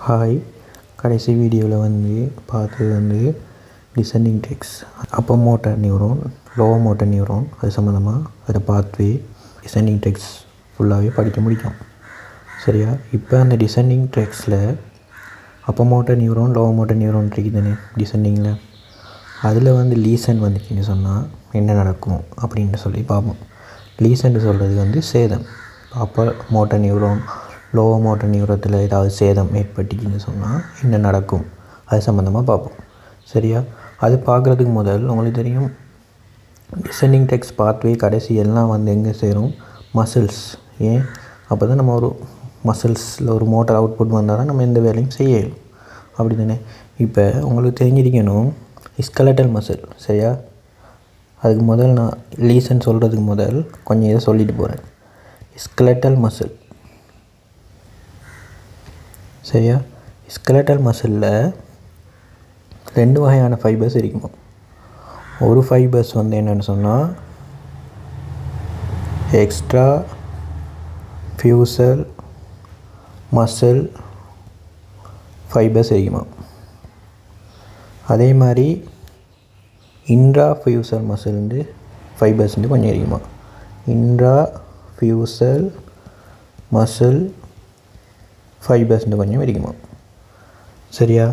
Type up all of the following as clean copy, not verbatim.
Hi, கடைசி வீடியோவில் பார்த்தது descending tracts, upper motor neuron, lower motor neuron, அது சம்மந்தமாக அதை பாத்வே டிசெண்டிங் டெக்ஸ் ஃபுல்லாகவே படிக்க முடியும். சரியா? இப்போ அந்த டிசெண்டிங் டெக்ஸில் upper motor neuron, lower motor neuron இருக்குதுன்னு டிசெண்டிங்கில் அதில் லீசன் வந்துச்சுன்னு சொன்னால் என்ன நடக்கும் அப்படின்னு சொல்லி பார்ப்போம். லீசன் சொல்கிறது சேதம். Upper motor neuron, lower motor நியூரத்தில் ஏதாவது சேதம் ஏற்பட்டுச்சுன்னு சொன்னால் என்ன நடக்கும், அது சம்மந்தமாக பார்ப்போம். சரியா? அது பார்க்குறதுக்கு முதல் உங்களுக்கு தெரியும், டிசெண்டிங் டெக்ஸ் பாத்வே கடைசி எல்லாம் எங்கே சேரும்? மசில்ஸ். ஏன்? அப்போ தான் நம்ம ஒரு மசில்ஸில் ஒரு மோட்டார் அவுட்புட் வந்தால் தான் நம்ம எந்த வேலையும் செய்யணும். அப்படி தானே? இப்போ உங்களுக்கு தெரிஞ்சிருக்கணும் ஸ்கெலட்டல் மசில். சரியா? அதுக்கு முதல் நான் லீசன் சொல்கிறதுக்கு முதல் கொஞ்சம் இதை சொல்லிட்டு போகிறேன். Skeletal muscle. சரியா? ஸ்கெலட்டல் மசிலில் 2 வகையான ஃபைபர்ஸ் இருக்குமா. ஒரு ஃபைபர்ஸ் என்னென்னு சொன்னால் எக்ஸ்ட்ரா ஃபியூசல் மசில் ஃபைபர்ஸ் இருக்குமா. அதே மாதிரி இன்ட்ரா ஃபியூசல் மசில் ஃபைபர்ஸ் கொஞ்சம் இருக்குமா. இன்ட்ரா ஃபியூசல் மசில் ஃபைபர்ஸ் கொஞ்சம் இருக்குமா. சரியா?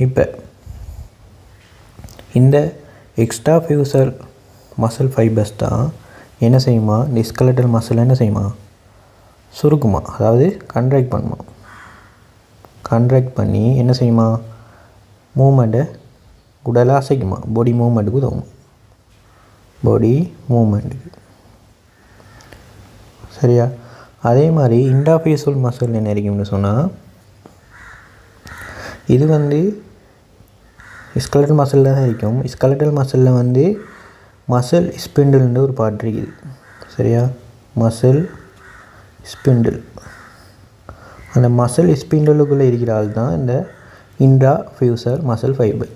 இப்போ இந்த எக்ஸ்ட்ரா ஃபியூசல் மசில் ஃபைபர்ஸ் தான் என்ன செய்யுமா, இந்த ஸ்கெலட்டல் மசில் என்ன செய்யுமா, சுருக்குமா. அதாவது கண்ட்ராக்ட் பண்ணுமா. கண்ட்ராக்ட் பண்ணி என்ன செய்யுமா, மூமெண்ட்டை உடலை அசைக்குமா. பாடி மூமெண்ட்டுக்கு உதவும். பாடி மூமெண்ட்டுக்கு. சரியா? அதே மாதிரி இன்ட்ராஃபியூசல் மசில் என்ன இருக்கும்னு சொன்னால், இது ஸ்கெலட்டல் மசிலில் தான் இருக்கும். ஸ்கெலட்டல் மசிலில் மசில் ஸ்பிண்டில்ன்ற ஒரு பார்ட் இருக்குது. சரியா? Muscle spindle. அந்த மசில் ஸ்பிண்டிலுக்குள்ளே இருக்கிற ஆள் தான் இந்த இன்ட்ராஃபியூசல் மசில் ஃபைபர்.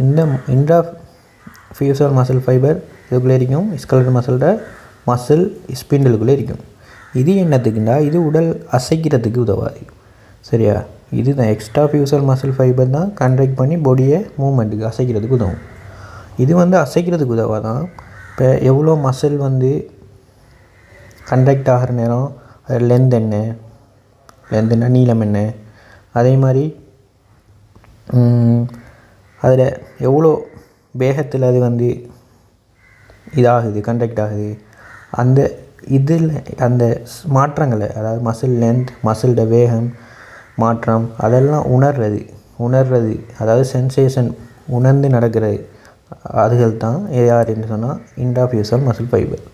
இந்த இன்ட்ராஃபியூசல் மசில் ஃபைபர் இதுக்குள்ளே இருக்கும். ஸ்கெலட்டல் மசிலோட மசில் ஸ்பிண்டிலுக்குள்ளே இருக்கும். இது என்னத்துக்குண்டா, இது உடல் அசைக்கிறதுக்கு உதவாது. சரியா? இது தான் எக்ஸ்ட்ரா ஃபியூசல் மசில் ஃபைபர் தான் கண்ட்ராக்ட் பண்ணி பாடியை மூமெண்ட்டுக்கு அசைக்கிறதுக்கு உதவும். இது அசைக்கிறதுக்கு உதவாதான். இப்போ எவ்வளோ மசில் கண்ட்ராக்ட் ஆகிற நேரம் அது லென்த் என்ன, லென்த்துனா நீளம் என்ன, அதே மாதிரி அதில் எவ்வளோ வேகத்தில் அது இதாகுது, கண்ட்ராக்ட் ஆகுது, அந்த இதில் அந்த மாற்றங்களை, அதாவது மசில் லென்த், மசிலோட வேகம் மாற்றம், அதெல்லாம் உணர்றது, அதாவது சென்சேஷன் உணர்ந்து நடக்கிறது, அதுகள் தான் யாருன்னு சொன்னால் இன்ட்ராஃபியூசல் மசில் ஃபைபர்.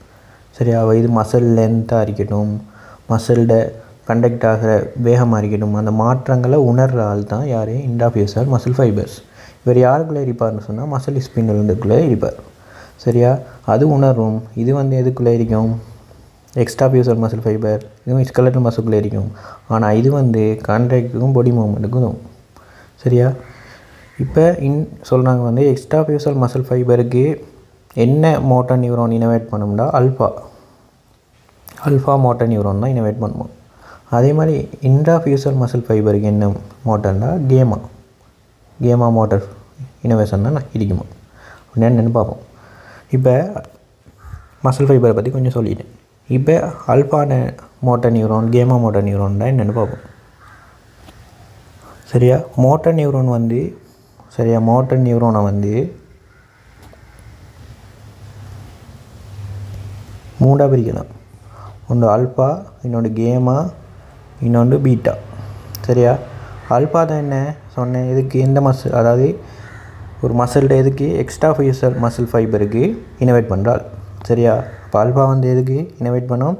சரியா? இது மசில் லென்த்தாக இருக்கட்டும், மசிலோட கண்டக்ட் ஆகிற வேகமாக இருக்கட்டும், அந்த மாற்றங்களை உணர்கிற ஆள் தான் யார்? இன்ட்ராஃபியூசல் மசில் ஃபைபர்ஸ். இவர் யாருக்குள்ளே இருப்பார்னு சொன்னால் மசில் ஸ்பிண்டிலுக்குள்ளே இருப்பார். சரியா? அது உணரும். இது எதுக்குள்ளே இருக்கும்? Extrafusal muscle fibre. இதுவும் ஸ்கெலட்டல் மசிலுக்குள்ளே இருக்கும். ஆனால் இது கான்ட்ராக்டுக்கும் பாடி மூவ்மெண்ட்டுக்கும் தான். சரியா? இப்போ சொல்கிறாங்க எக்ஸ்ட்ரா ஃபியூசல் மசில் ஃபைபருக்கு என்ன மோட்டார் நியூரான் இனோவேட் பண்ணோம்னா அல்ஃபா மோட்டார் நியூரான் தான் இனோவேட் பண்ணுவோம். அதே மாதிரி இன்ட்ரா ஃபியூசல் மசில் ஃபைபருக்கு என்ன மோட்டார்னா கேமா மோட்டார் இனோவேஷன் தான் இருக்குமா. என்னென்னு பார்ப்போம். இப்போ மசில் ஃபைபரை பற்றி கொஞ்சம் சொல்லிட்டேன். இப்போ அல்ஃபா மோட்டார் நியூரான், கேமா மோட்டார் நியூரான் தான் என்னென்னு பார்ப்போம். சரியா? மோட்டார் நியூரான் மோட்டார் நியூரானை 3 பிரிக்கலாம். ஒன்று அல்ஃபா, இன்னொன்று கேமா, இன்னொன்று பீட்டா. சரியா? அல்ஃபா தான் என்ன சொன்னேன், இதுக்கு எந்த மசில், அதாவது ஒரு மசில்ட எதுக்கு எக்ஸ்ட்ரா ஃபியூசல் மசில் ஃபைபருக்கு இனோவேட் பண்ணுறாள். சரியா? இப்போ அல்ஃபா எதுக்கு இனோவேட் பண்ணோம்?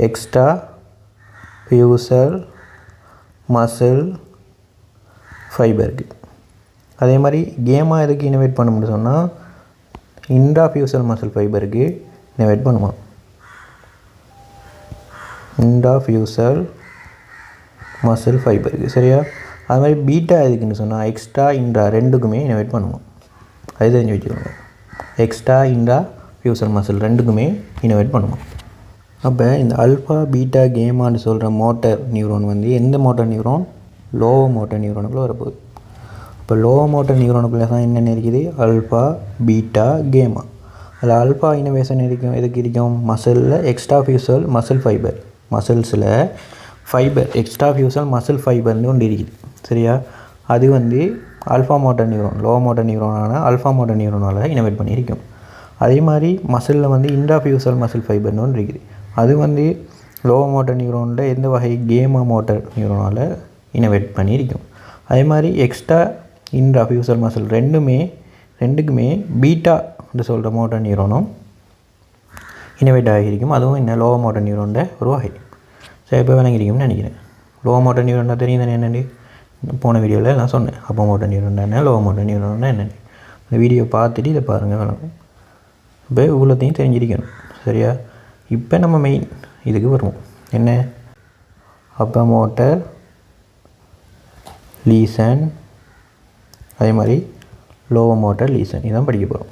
எக்ஸ்ட்ரா ஃபியூசல் மசில் ஃபைபருக்கு. அதே மாதிரி கேமா எதுக்கு இனோவேட் பண்ணணும்னு சொன்னால் இன்ட்ரா ஃபியூசல் மசில் ஃபைபருக்கு இனோவேட் பண்ணுவோம். இன்ட்ரா ஃபியூசல் மசில் ஃபைபருக்கு. சரியா? அது மாதிரி பீட்டா எதுக்குன்னு சொன்னால் எக்ஸ்ட்ரா இன்ட்ரா ரெண்டுக்குமே இனோவேட் பண்ணுவோம். அது தெரிஞ்சு வச்சுக்கோங்க. எக்ஸ்ட்ரா இன்ட்ரா ஃபியூசல் மசில் ரெண்டுக்குமே இனோவேட் பண்ணுவோம். அப்போ இந்த அல்ஃபா பீட்டா கேமான்னு சொல்கிற மோட்டார் நியூரான் எந்த மோட்டார் நியூரான்? லோவோ மோட்டர் நியூரானுக்குள்ளே வரப்போகுது. இப்போ லோவோ மோட்டர் நியூரானுக்குள்ளே தான் என்னென்ன இருக்குது, அல்ஃபா, பீட்டா, கேமா. அதில் அல்ஃபா இனோவேஷன் இருக்கும் எதுக்கு இருக்கும், மசிலில் எக்ஸ்ட்ரா ஃபியூசல் மசில் ஃபைபர், மசில்ஸில் ஃபைபர் எக்ஸ்ட்ரா ஃபியூசல் மசில் ஃபைபர்னு ஒன்று இருக்குது. சரியா, அது alpha motor neuron, low motor நியூரானான ஆல்ஃபா மோட்டர் நியூரானால் இனோவேட் பண்ணியிருக்கும். அதே மாதிரி மசிலில் இன்ட்ராஃபியூசல் மசில் ஃபைபர்னு ஒன்று இருக்குது. அது லோ மோட்டர் நியூரானில் எந்த வகை, கேமா மோட்டர் நியூரானால் இனோவேட் பண்ணியிருக்கும். அதே மாதிரி எக்ஸ்ட்ரா இன்ட்ராஃபியூசல் மசில் ரெண்டுக்குமே பீட்டா என்று சொல்கிற மோட்டர் நியூரானும் இனோவேட் ஆகியிருக்கும். அதுவும் என்ன, லோ மோட்டர் நியூரானோட ஒரு வகை. சரி, இப்போ விளங்கியிருக்கும்னு நினைக்கிறேன். லோ மோட்டர் நியூரான் தெரியும் தானே என்னென்னு போன வீடியோவில் நான் சொன்னேன். அப்போ மோட்டர் நியூரான் என்ன, லோ மோட்டர் நியூரான் என்னென்னு இந்த வீடியோ பார்த்துட்டு இதை பாருங்கள் விளங்கும். இப்போ இவ்வளோத்தையும் தெரிஞ்சிருக்கணும். சரியா, இப்போ நம்ம மெயின் இதுக்கு வருவோம். என்ன, அப்போ மோட்டர் லீசன், அதே மாதிரி லோ மோட்டர் லீசன் இதான் படிக்க போகிறோம்.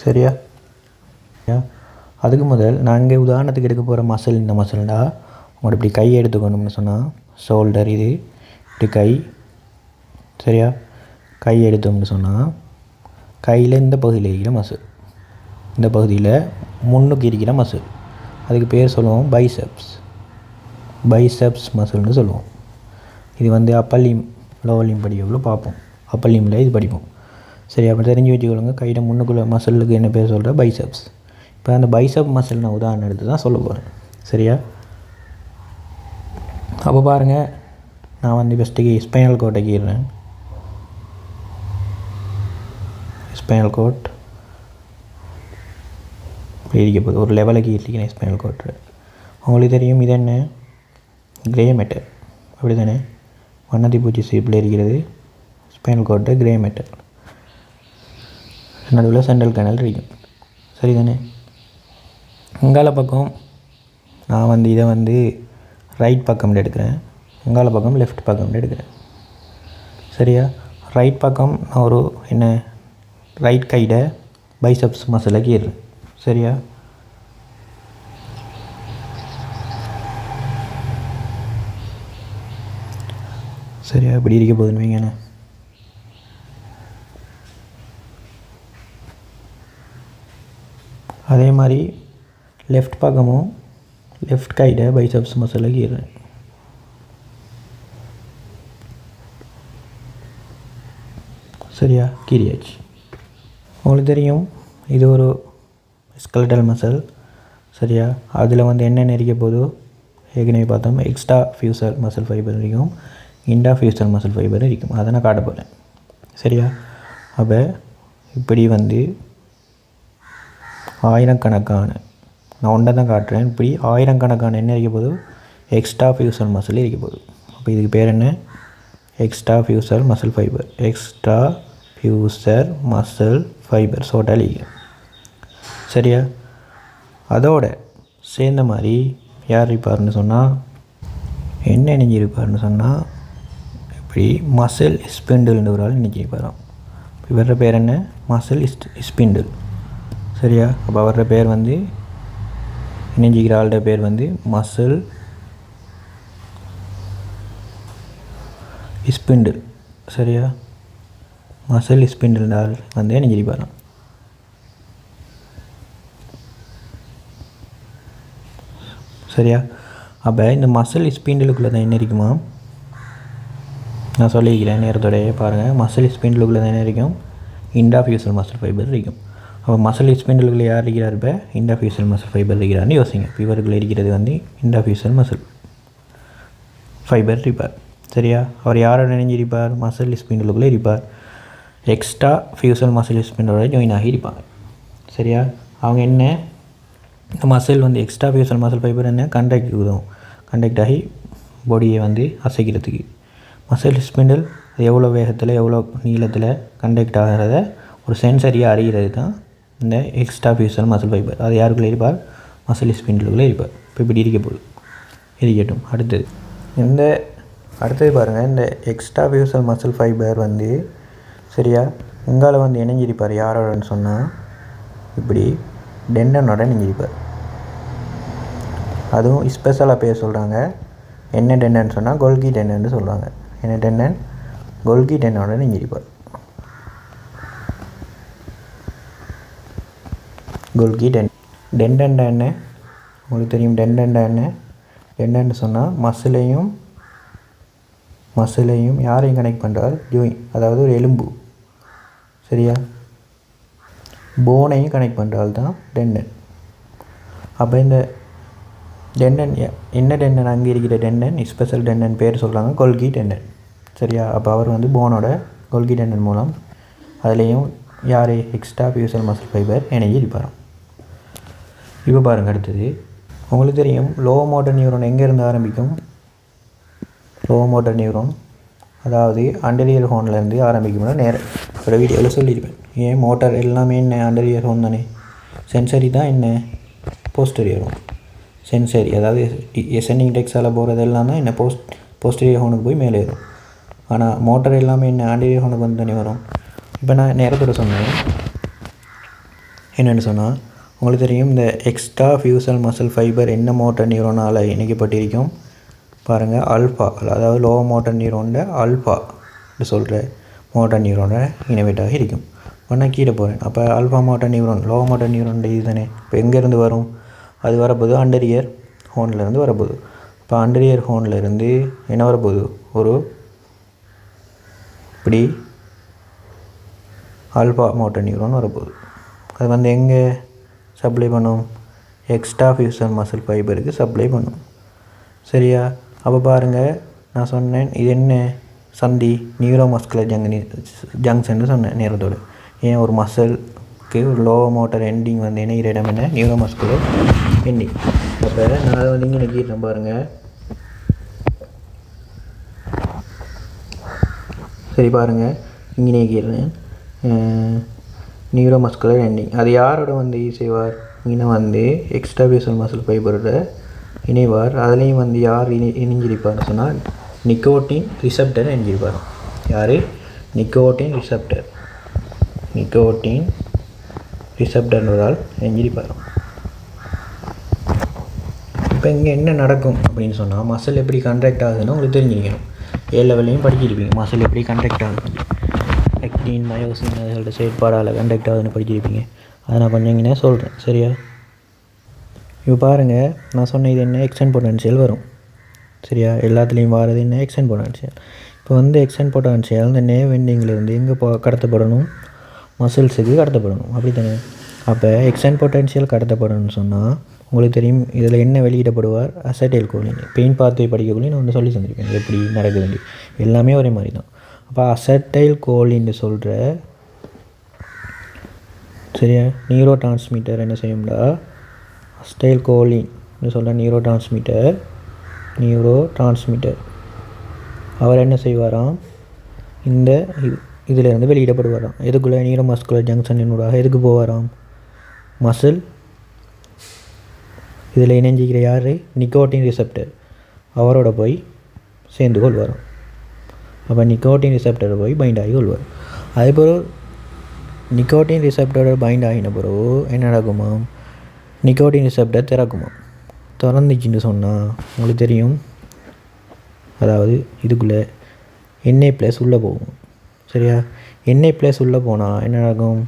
சரியா, அதுக்கு முதல் நாங்கள் உதாரணத்துக்கு எடுக்க போகிற மசில், இந்த மசில்டா உங்களோட இப்படி கையை எடுத்துக்கணும்னு சொன்னால் ஷோல்டர் இது, இப்படி கை. சரியா, கை எடுத்தோம்னு சொன்னால் கையில் இந்த பகுதியில் இருக்கிற மசில், இந்த பகுதியில் முன்னுக்கு இருக்கிற மசில், அதுக்கு பேர் சொல்லுவோம் பைசெப்ஸ். பைசெப்ஸ் மசில்னு சொல்லுவோம். இது அப்பர் லிம் லோவர் லிம் படிக்கக்குள்ள பார்ப்போம். அப்பர் லிம்மில் இது படிப்போம். சரி, அப்போ தெரிஞ்சு வச்சுக்கொள்ளுங்க. கையில் முன்னுக்குள்ள மசிலுக்கு என்ன பேர் சொல்கிற, பைசெப்ஸ். இப்போ அந்த பைசெப் மசில் நான் உதாரணம் எடுத்து தான் சொல்ல போகிறேன். சரியா, அப்போ பாருங்கள், நான் ஃபஸ்ட்டுக்கு ஸ்பைனல் கோட்டை கீறேன். ஸ்பைனல் கோட் இருக்க போகுது, ஒரு லெவலுக்கு இருக்கேன் ஸ்பைனல் கோட்டு. உங்களுக்கு தெரியும் இது என்ன, கிரே மேட்டர். அப்படி தானே, வண்ணத்தி பூச்சி ஷேப்பில் இருக்கிறது ஸ்பைனல் கோட்டு, கிரே மேட்டர். நடுவில் சென்ட்ரல் கேனல் இருக்கும். சரி தானே, இங்கால பக்கம் நான் இதை ரைட் பக்கம் எடுக்கிறேன், இங்கால பக்கம் லெஃப்ட் பக்கம் எடுக்கிறேன். சரியா, ரைட் பக்கம் நான் ஒரு என்ன, ரைட் கையில் பைசெப்ஸ் மசிலை கீறுறேன். சரியா, சரியா, இப்படி இருக்க போகுதுன்னு வைங்கண்ணே. அதே மாதிரி லெஃப்ட் பக்கமும் லெஃப்ட் கையில் பைசெப்ஸ் மசிலை கீறுறேன். சரியா, கீறியாச்சு. உங்களுக்கு தெரியும் இது ஒரு ஸ்கெலட்டல் மசில். சரியா, அதில் என்னென்ன இருக்க போதோ ஏற்கனவே பார்த்தோம். எக்ஸ்ட்ரா ஃபியூசல் மசில் ஃபைபர் இருக்கும், இன்ட்ரா ஃபியூசல் மசில் ஃபைபர் இருக்கும். அதை நான் காட்ட போகிறேன். சரியா, அப்போ இப்படி ஆயிரக்கணக்கான, நான் ஒன்றை தான் காட்டுறேன், இப்படி ஆயிரக்கணக்கான என்ன இருக்க போது, எக்ஸ்ட்ரா ஃபியூசல் மசில் இருக்க போகுது. அப்போ இதுக்கு பேர் என்ன, extrafusal muscle fibre. Extrafusal muscle fibre சோட்டால் இருக்கும். சரியா, அதோட சேர்ந்த மாதிரி யார் இருப்பார்னு சொன்னால், என்ன இணைஞ்சிருப்பார்னு சொன்னால், இப்படி மசில் ஸ்பிண்டில்னு ஒரு ஆள் இணைஞ்சிருப்பாராம். இவர பேர் என்ன, மசில் ஸ்பிண்டில். சரியா, அப்போ அவரோட பேர் இணைஞ்சிக்கிற ஆளோட பேர் மசில் ஸ்பிண்டில். சரியா, மசில் ஸ்பிண்டில் ஆள் இணைஞ்சிருப்பாராம். சரியா, அப்போ இந்த மசில் ஸ்பிண்டிலுக்குள்ளே தான் என்ன இருக்குமா, நான் சொல்லிக்கிறேன் நேரத்தோடையே பாருங்கள். மசில் ஸ்பிண்டிலுக்குள்ளே தான் என்ன இருக்கும், இன்ட்ராஃபியூசல் மசில் ஃபைபர் இருக்கும். அப்போ மசில் ஸ்பிண்டிலுக்குள்ளே யார் இருக்கிறார், இப்போ இன்ட்ராஃபியூசல் மசில் ஃபைபர் இருக்கிறான்னு யோசிங்க. இவர்கள் இருக்கிறது இன்ட்ராஃபியூசல் மசில் ஃபைபர் இருப்பார். சரியா, அவர் யாரோட இணைஞ்சிருப்பார், மசில் ஸ்பிண்டிலுக்குள்ளே இருப்பார். எக்ஸ்ட்ரா ஃபியூசல் மசில் ஸ்பிண்டோட ஜாயின் ஆகி இருப்பாங்க. சரியா, அவங்க என்ன, இந்த மசில் எக்ஸ்ட்ரா ஃபியூசல் மசில் ஃபைபர் என்ன, கண்டக்ட் உதவும், கண்டக்ட் ஆகி பாடியை அசைக்கிறதுக்கு. மசில் ஸ்பிண்டில் எவ்வளோ வேகத்தில் எவ்வளோ நீளத்தில் கண்டக்ட் ஆகிறத ஒரு சென்சரியாக அறிகிறது தான் இந்த எக்ஸ்ட்ரா ஃபியூசல் மசில் ஃபைபர். அது யாருக்குள்ளே இருப்பார், மசில் ஸ்பிண்டிலுக்குள்ளே இருப்பார். இப்போ இப்படி இருக்க போகுது, இருக்கட்டும். அடுத்தது பாருங்கள், இந்த எக்ஸ்ட்ரா ஃபியூசல் மசில் ஃபைபர் சரியா இங்கால இணைஞ்சிருப்பார் யாரோடன்னு சொன்னால், இப்படி டெண்டனோட இணைஞ்சிருப்பார். அதுவும் ஸ்பெஷலாக பேர் சொல்கிறாங்க. என்ன டெண்டன்னு சொன்னால் கோல்கி டெண்டன்னு சொல்கிறாங்க. என்ன டெண்டன்? கோல்கி டெண்டனோட நெஞ்சிருப்பார். கோல்கி டெண்டன்டா என்ன உங்களுக்கு தெரியும்? டெண்டன்டா என்ன? டெண்டன்னு சொன்னால் மசிலையும் யாரையும் கனெக்ட் பண்ணுறால் ஜோயின், அதாவது ஒரு எலும்பு. சரியா? போனையும் கனெக்ட் பண்ணுறால் தான் டெண்டன். அப்போ இந்த டெண்டன் என்ன டெண்டன்? அங்கே இருக்கிற டெண்டன் ஸ்பெஷல் டெண்டன் பேர் சொல்கிறாங்க கோல்கி டெண்டன். சரியா? அப்போ அவர் வந்து போனோட கோல்கி டெண்டன் மூலம் அதுலேயும் யார் எக்ஸ்ட்ரா ஃபியூசல் மசில் ஃபைபர் எனர்ஜி இருப்பாராம். இப்போ பாருங்கள், அடுத்தது உங்களுக்கு தெரியும் லோ மோட்டர் நியூரான் எங்கேருந்து ஆரம்பிக்கும்? லோ மோட்டர் நியூரான் அதாவது அண்டரியர் ஹோன்லேருந்து ஆரம்பிக்கும்னா நேரம் ஒரு வீடியோவில் சொல்லியிருப்பேன். ஏன் மோட்டார் எல்லாமே என்ன அண்டரியர் ஹோன் தானே, சென்சரி தான் என்ன போஸ்டரியர் ஹோன். சென்சரி அதாவது எசெண்டிங் டெக்ஸால் போகிறது எல்லாம் தான் என்ன போஸ்டரியர் ஹோனுக்கு போய் மேலே ஏறும். ஆனால் மோட்டார் எல்லாமே என்ன ஆண்டரியர் ஹோனுக்கு வந்து தானே வரும். இப்போ நான் நேரத்தோட சொன்னேன் என்னென்னு சொன்னால் உங்களுக்கு தெரியும் இந்த எக்ஸ்ட்ரா ஃபியூசல் மசில் ஃபைபர் என்ன மோட்டர் நியூரோனால் இணைக்கப்பட்டிருக்கும் பாருங்கள், ஆல்ஃபா, அதாவது லோ மோட்டர் நியூரோனில் ஆல்ஃபா சொல்கிற மோட்டர் நியூரோனை இனவேட்டாக இருக்கும். நான் கீழே போகிறேன். அப்போ alpha motor neuron low motor neuron இது தானே. இப்போ எங்கேருந்து வரும்? அது வரப்போகுது அண்டரியர் ஹோன்லேருந்து வரப்போகுது. இப்போ அண்டரியர் ஹோன்லேருந்து என்ன வரப்போகுது? ஒரு இப்படி ஆல்ஃபா மோட்டர் நியூரோன் வரப்போகுது. அது வந்து எங்கே சப்ளை பண்ணும்? எக்ஸ்ட்ரா ஃபியூசல் மசில் ஃபைபருக்கு சப்ளை பண்ணும். சரியா? அப்போ பாருங்கள், நான் சொன்னேன் இது என்ன சந்தி? நியூரோ மஸ்குலர் ஜங்ஷன் சொன்னேன் நேரத்தோடு. ஏன் ஒரு மசிலுக்கு ஒரு லோ மோட்டர் எண்டிங் வந்து இணைகிற இடம் என்ன? Neuro muscular ending. அப்போ நான் அதை வந்து இங்கே நிற்கிறேன் பாருங்கள். சரி பாருங்கள், இங்கே நிற்கிறேன் நியூரோ மஸ்குலர் எண்டிங். அது யாரோட வந்து செய்வார்? இங்கே வந்து எக்ஸ்ட்ரா ஃபியூசல் மசில் ஃபைபரோட இணைவார். அதுலேயும் வந்து யார் இணைஞ்சிருப்பார்னு சொன்னால் நிக்கோட்டின் ரிசப்டர் இணைஞ்சிருப்பார். யார்? நிக்கோட்டின் ரிசப்டர்ன்றதால் இணைஞ்சிருப்பார். இப்போ இங்கே என்ன நடக்கும் அப்படின்னு சொன்னால் மசில் எப்படி கண்ட்ராக்ட் ஆகுதுன்னு உங்களுக்கு தெரிஞ்சிருக்கணும். ஏ லெவல்லையும் படிச்சிருப்பீங்க மசில் எப்படி கண்ட்ராக்ட் ஆகுது. ஆக்டின் மயோசின் அதோட செயற்பாடால் கண்டக்ட் ஆகுதுன்னு படிச்சிருப்பீங்க. அதை நான் கொஞ்சம் சொல்கிறேன். சரியா? இப்போ பாருங்கள், நான் சொன்ன இது என்ன எக்ஸ்டர்ன் பொட்டன்ஷியல் வரும். சரியா? எல்லாத்துலேயும் வாரது என்ன எக்ஸ்டர்ன் பொட்டன்ஷியல். இப்போ வந்து எக்ஸ்டர்ன் பொட்டன்ஷியல் இந்த நேவ் எண்டிங்லேருந்து எங்கே கடத்தப்படணும்? மசில்ஸுக்கு கடத்தப்படணும். அப்படி தானே? அப்போ எக்ஸ்டர்ன் பொட்டன்ஷியல் கடத்தப்படணும்னு சொன்னால் உங்களுக்கு தெரியும் இதில் என்ன வெளியிடப்படுவார்? அசடைல் கோலின். பெயின் பாத்வே படிக்கக்குள்ளே நான் ஒன்று சொல்லி தந்திருக்கேன் எப்படி நடக்குதுன்னு. எல்லாமே ஒரே மாதிரி தான். அப்போ அசடைல் கோலின்னு சொல்கிற சரியா நியூரோ டிரான்ஸ்மிட்டர் என்ன செய்யும்டா? அசடைல் கோலின்னு சொல்கிற நியூரோ டிரான்ஸ்மிட்டர் அவர் என்ன செய்வாராம்? இந்த இதிலேருந்து வெளியிடப்படுவாராம். எதுக்குள்ளே? நியூரோ மஸ்குலர் ஜங்ஷனினூடாக எதுக்கு போவாராம்? மசில் இதில் இணைஞ்சிக்கிற யார்? நிக்கோட்டின் ரிசப்டர் அவரோட போய் சேர்ந்து கொள்வாராம். அப்போ நிக்கோட்டின் ரிசப்டரை போய் பைண்ட் ஆகி கொள்வார். அதேபோல் நிக்கோட்டின் ரிசப்டரோட பைண்ட் ஆகின பிறகு என்ன நடக்குமா? Nicotine receptor திறக்குமா? திறந்துச்சுன்னு சொன்னால் உங்களுக்கு தெரியும் அதாவது இதுக்குள்ளே Na+ உள்ளே போகும். சரியா? Na+ உள்ளே போனால் என்ன நடக்கும்?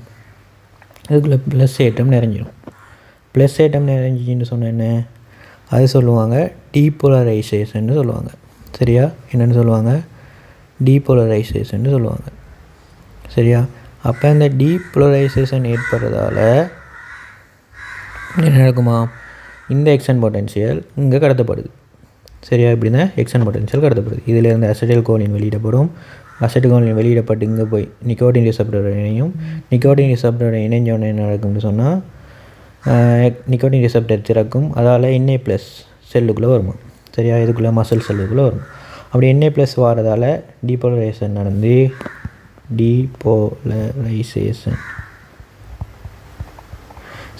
இதுக்குள்ளே ப்ளஸ் ஏட்டம் நிறைஞ்சிடும். ப்ளஸ் ஏட்டம் நிறைஞ்சின்னு சொன்னால் என்ன? அது சொல்லுவாங்க டீபோலரைசேஷன்னு சொல்லுவாங்க. சரியா? என்னென்னு சொல்லுவாங்க? டீபோலரைசேஷன்னு சொல்லுவாங்க. சரியா? அப்போ இந்த டீபோலரைசேஷன் ஏற்படுறதால என்ன நடக்குமா? இந்த எக்ஸ்டர்ன் பொட்டன்ஷியல் இங்கே கடத்தப்படுது. சரியா? இப்படி தான் எக்ஸ்டர்ன் பொட்டன்ஷியல் கடத்தப்படுது. இதிலேருந்து அசடைல் கோலின் வெளியிடப்படும். அசடைல் கோலின் வெளியிடப்பட்டு இங்கே போய் நிக்கோட்டின் ரிசப்டரோட இணையும். நிக்கோட்டின் ரிசப்டரோட இணைஞ்சோன்னு என்ன நடக்கும்னு சொன்னால் நிக்கோட்டின் ரிசப்டர் திறக்கும். அதால் Na+ செல்லுக்குள்ளே வருமா? சரியா? இதுக்குள்ளே மசில் செல்லுக்குள்ளே வரும். அப்படி Na+ வாரதால் டீபோலரைசேஷன் நடந்து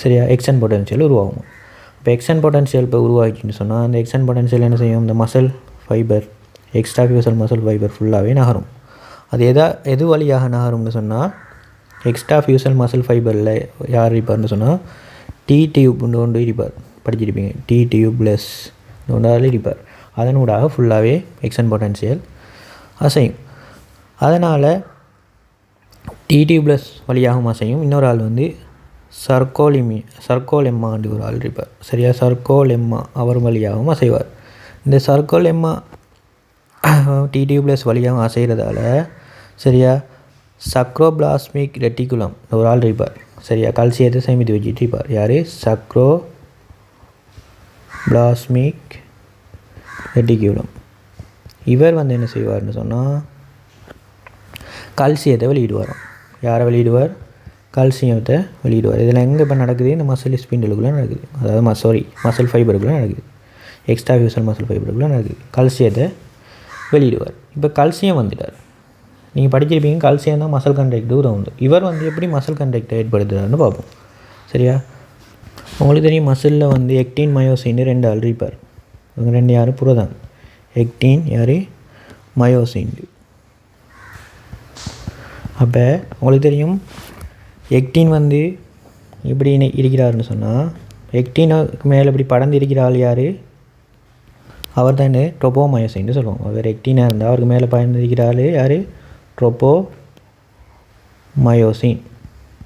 சரியா எக்ஸ்டர்ன் பொட்டன்ஷியல் உருவாகும். இப்போ எக்ஸ்டர்ன் பொட்டன்ஷியல் இப்போ உருவாகிச்சுன்னு சொன்னால் அந்த எக்ஸ்டர்ன் பொட்டன்ஷியல் என்ன செய்யும்? இந்த muscle fibre extrafusal muscle fibre ஃபுல்லாகவே நகரும். அது எது வழியாக நகரும்னு சொன்னால் எக்ஸ்ட்ரா ஃபியூசல் மசில் ஃபைபரில் யார் இருப்பார்னு சொன்னால் T டியூப்னு கொண்டு இருப்பார். படிச்சிருப்பீங்க. டி டியூப்லெஸ் நோடால் இருப்பார். அதனூடாக ஃபுல்லாகவே எக்ஸ்டர்னல் பொட்டன்ஷியல் அசையும். அதனால் டி டியூப்லெஸ் வழியாகவும் அசையும். இன்னொரு ஆள் வந்து சர்க்கோலெம்மாண்டு ஒரு ஆள் இருப்பார். சரியா, சர்க்கோலெம்மா அவர் வழியாகவும் அசைவார். இந்த சர்க்கோலெம்மா டி டியூப்லெஸ் வழியாகவும் அசைகிறதால சரியா சக்ரோபிளாஸ்மிக் ரெட்டிகுலம் ஒரு ஆள் இருப்பார். சரியா, கல்சியத்தை சேமித்து வச்சுட்டு இருப்பார். யார்? சக்ரோபிளாஸ்மிக் ரெட்டிகுலம். இவர் வந்து என்ன செய்வார்னு சொன்னால் கல்சியத்தை வெளியிடுவார். யாரை வெளியிடுவார்? கல்சியத்தை வெளியிடுவார். இதில் எங்கே இப்போ நடக்குது? இந்த மசில் ஸ்பிண்டிலுக்குள்ளே நடக்குது. அதாவது மசில் ஃபைபருக்குள்ளே நடக்குது. எக்ஸ்ட்ரா ஃபியூசல் மசில் ஃபைபருக்குள்ளே நடக்குது. கல்சியத்தை வெளியிடுவார். இப்போ கல்சியம் வந்துட்டார். நீங்கள் படிச்சிருப்பீங்க கல்சியம் தான் மசில் கண்டக்ட் உதவுது. இவர் வந்து எப்படி மசில் கண்டக்டை ஏற்படுத்துகிறாருன்னு பார்ப்போம். சரியா, உங்களுக்கு தெரியும் மசிலில் வந்து எக்டின் மயோசின் 2 ஆள் இருப்பார். இவங்க 2 யார்? புரதம். எக்டின் யார்? மயோசின். அப்போ உங்களுக்கு தெரியும் எக்டின் வந்து இப்படி இருக்கிறாருன்னு சொன்னால் எக்டினுக்கு மேலே இப்படி படர்ந்து இருக்கிறாள் யார்? அவர் தான் ட்ரோப்போமயோசின்னு சொல்லுவோம். அவர் எக்டினாக இருந்தால் அவருக்கு மேலே படர்ந்து இருக்கிறாள் யார்? ட்ரோப்போமயோசின்.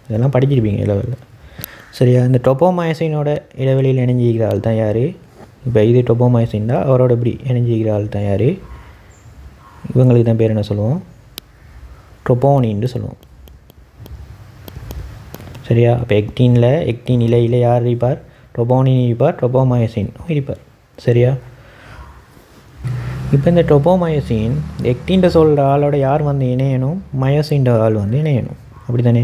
இதெல்லாம் படிச்சிருப்பீங்க இளவெளியில். சரியா, இந்த ட்ரோப்போமயோசினோட இடைவெளியில் இணைஞ்சிக்கிற ஆள் தான் யார்? இப்போ இது ட்ரோப்போமயோசின் தான், அவரோட இப்படி இணைஞ்சிக்கிற ஆள் தான் யார்? இவங்களுக்கு தான் பேர் என்ன சொல்லுவோம்? ட்ரோப்போனின்னு சொல்லுவோம். சரியா, அப்போ எக்டின் இலையில் யார் இருப்பார்? ட்ரோப்போனின் இருப்பார், ட்ரோப்போமயோசின் இருப்பார். சரியா, இப்போ இந்த ட்ரோப்போமயோசின் எக்டின்ட சொல்கிற ஆளோட யார் வந்து இணையணும்? மயோசின் ஆள் வந்து இணையணும். அப்படி தானே?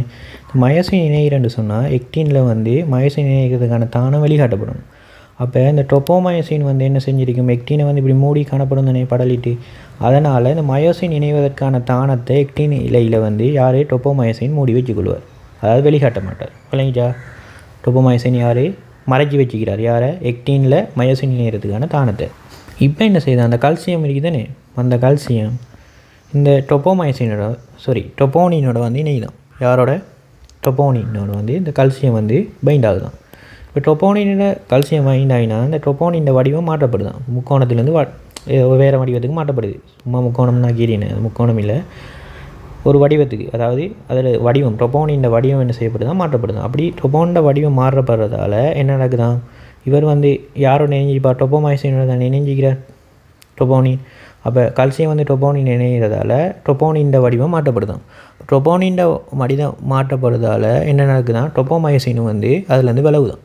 மயோசின் இணைகிறன்னு சொன்னால் எக்டினில் வந்து மயோசின் இணைகிறதுக்கான தானம் வெளிக்காட்டப்படணும். அப்போ இந்த ட்ரோப்போமயோசின் வந்து என்ன செஞ்சிருக்கும்? எக்டினை வந்து இப்படி மூடி காணப்படும் தானே படலிட்டு. அதனால் இந்த மயோசின் இணைவதற்கான தானத்தை எக்டின் இலையில் வந்து யார்? ட்ரோப்போமயோசின் மூடி வச்சுக்கொள்வார். அதாவது வெளிக்காட்ட மாட்டார். இல்லைங்கச்சா, ட்ரோப்போமயோசின் யார்? மறைச்சி வச்சுக்கிறார். யாரை? எக்டினில் மயோசின் இணைகிறதுக்கான தானத்தை. இப்போ என்ன செய்யுது? அந்த கால்சியம் இருக்குது தானே, அந்த கால்சியம் இந்த ட்ரோப்போனினோட வந்து இணைதான். யாரோட? ட்ரோப்போனினோட வந்து இந்த கால்சியம் வந்து பைண்ட் ஆகுதான். இப்போ ட்ரோப்போனினோட கால்சியம் பைண்ட் ஆகினா இந்த ட்ரோப்போனின் வடிவம் மாற்றப்படுதான். முக்கோணத்துலேருந்து வேறு வடிவத்துக்கு மாற்றப்படுது. சும்மா முக்கோணம்னா கீரின்னு முக்கோணம் இல்லை, ஒரு வடிவத்துக்கு. அதாவது அதில் வடிவம் ட்ரோப்போனின் வடிவம் என்ன செய்யப்படுதான்? மாற்றப்படுதான். அப்படி ட்ரோப்போனின் வடிவம் மாற்றப்படுறதால என்ன நடக்குதான்? இவர் வந்து யாரோட இணைஞ்சிப்பார்? ட்ரோப்போமயோசினோட தான் இணைஞ்சிக்கிறார் ட்ரோப்போனின். அப்போ கால்சியம் வந்து ட்ரோப்போனின் இணைகிறதால ட்ரோப்போனின் வடிவம் மாற்றப்படுதான். ட்ரோப்போனின் வடிவம் மாற்றப்படுறதால என்ன நடக்குதான்? ட்ரோப்போமயோசின் வந்து அதுலேருந்து விலகுதான்.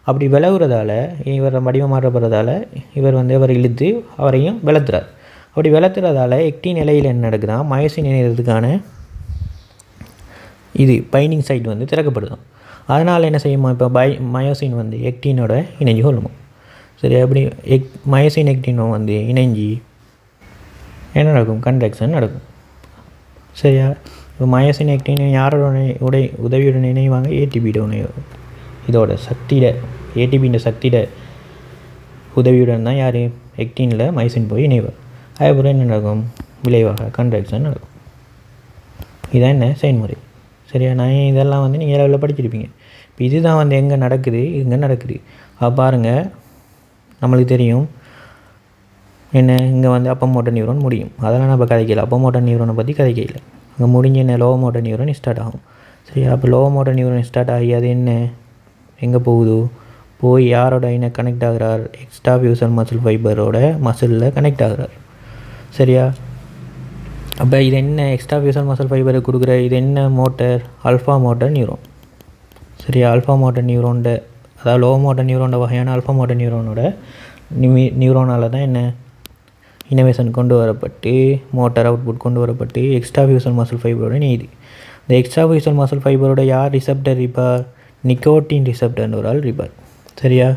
அப்படி விலகுறதால இவர் வடிவம் மாற்றப்படுறதால இவர் வந்து அவர் இழுத்து அவரையும் விளத்துறார். அப்படி விளத்துறதால எக்டின் நிலையில் என்ன நடக்குதான்? மயோசின் இணைகிறதுக்கான இது பைண்டிங் சைட் வந்து திறக்கப்படுதான். அதனால் என்ன செய்யுமா? இப்போ மயோசின் வந்து எக்டினோட இணைஞ்சி கொள்ளுமா. சரி, அப்படி மயோசின் எக்டினும் வந்து இணைஞ்சி என்ன நடக்கும்? கன்ட்ராக்ஷன் நடக்கும். சரியா, இப்போ மயோசின் எக்டின் யாரோட உதவியுடன் இணைவாங்க? ஏடிபியோட இதோட சக்தியிட ஏடிபின்ற சக்தியிட உதவியுடன் தான் யார்? எக்டினில் மயோசின் போய் இணைவார். அதுக்கப்புறம் என்ன நடக்கும்? விளைவாக கன்ட்ராக்ஷன் நடக்கும். இதான் என்ன செயல்முறை. சரியா, நான் இதெல்லாம் வந்து நீங்கள் ஏழாவில் படிச்சிருப்பீங்க. இப்போ இதுதான் வந்து எங்கே நடக்குது? இங்கே நடக்குது. பாருங்கள், நம்மளுக்கு தெரியும் என்ன, இங்கே வந்து அப்பர் மோட்டார் நியூரான் முடியும். அதெல்லாம் நம்ம கதைக்கல. அப்பர் மோட்டார் நியூரானை பற்றி கதைக்கல. அங்கே முடிஞ்ச என்ன லோவர் மோட்டார் நியூரான் ஸ்டார்ட் ஆகும். சரியா, அப்போ லோவர் மோட்டார் நியூரான் ஸ்டார்ட் ஆகி அது என்ன எங்கே போகுது? போய் யாரோட என்ன கனெக்ட் ஆகிறார்? எக்ஸ்ட்ரா ஃபியூசல் மசில் ஃபைபரோட மசிலில் கனெக்ட் ஆகிறார். சரியா, அப்போ இது என்ன எக்ஸ்ட்ரா ஃபியூசல் மசில் ஃபைபரை கொடுக்குற இது என்ன மோட்டர்? Alpha motor neuron. சரியா, ஆல்ஃபா மோட்டார் நியூரோட அதாவது லோ மோட்டார் நியூரோட வகையான ஆல்ஃபா மோட்டார் நியூரோனோட நியூரோனால் தான் என்ன இனோவேஷன் கொண்டு வரப்பட்டு மோட்டார் அவுட்புட் கொண்டு வரப்பட்டு எக்ஸ்ட்ரா ஃபியூசல் மசில் ஃபைபரோட இணையுது. இந்த எக்ஸ்ட்ரா ஃபியூசல் மசில் ஃபைபரோட யார் ரிசப்டர் இருப்பார்? நிக்கோட்டின் ரிசப்டர்னு ஒரு ஆள் இருப்பார். சரியா,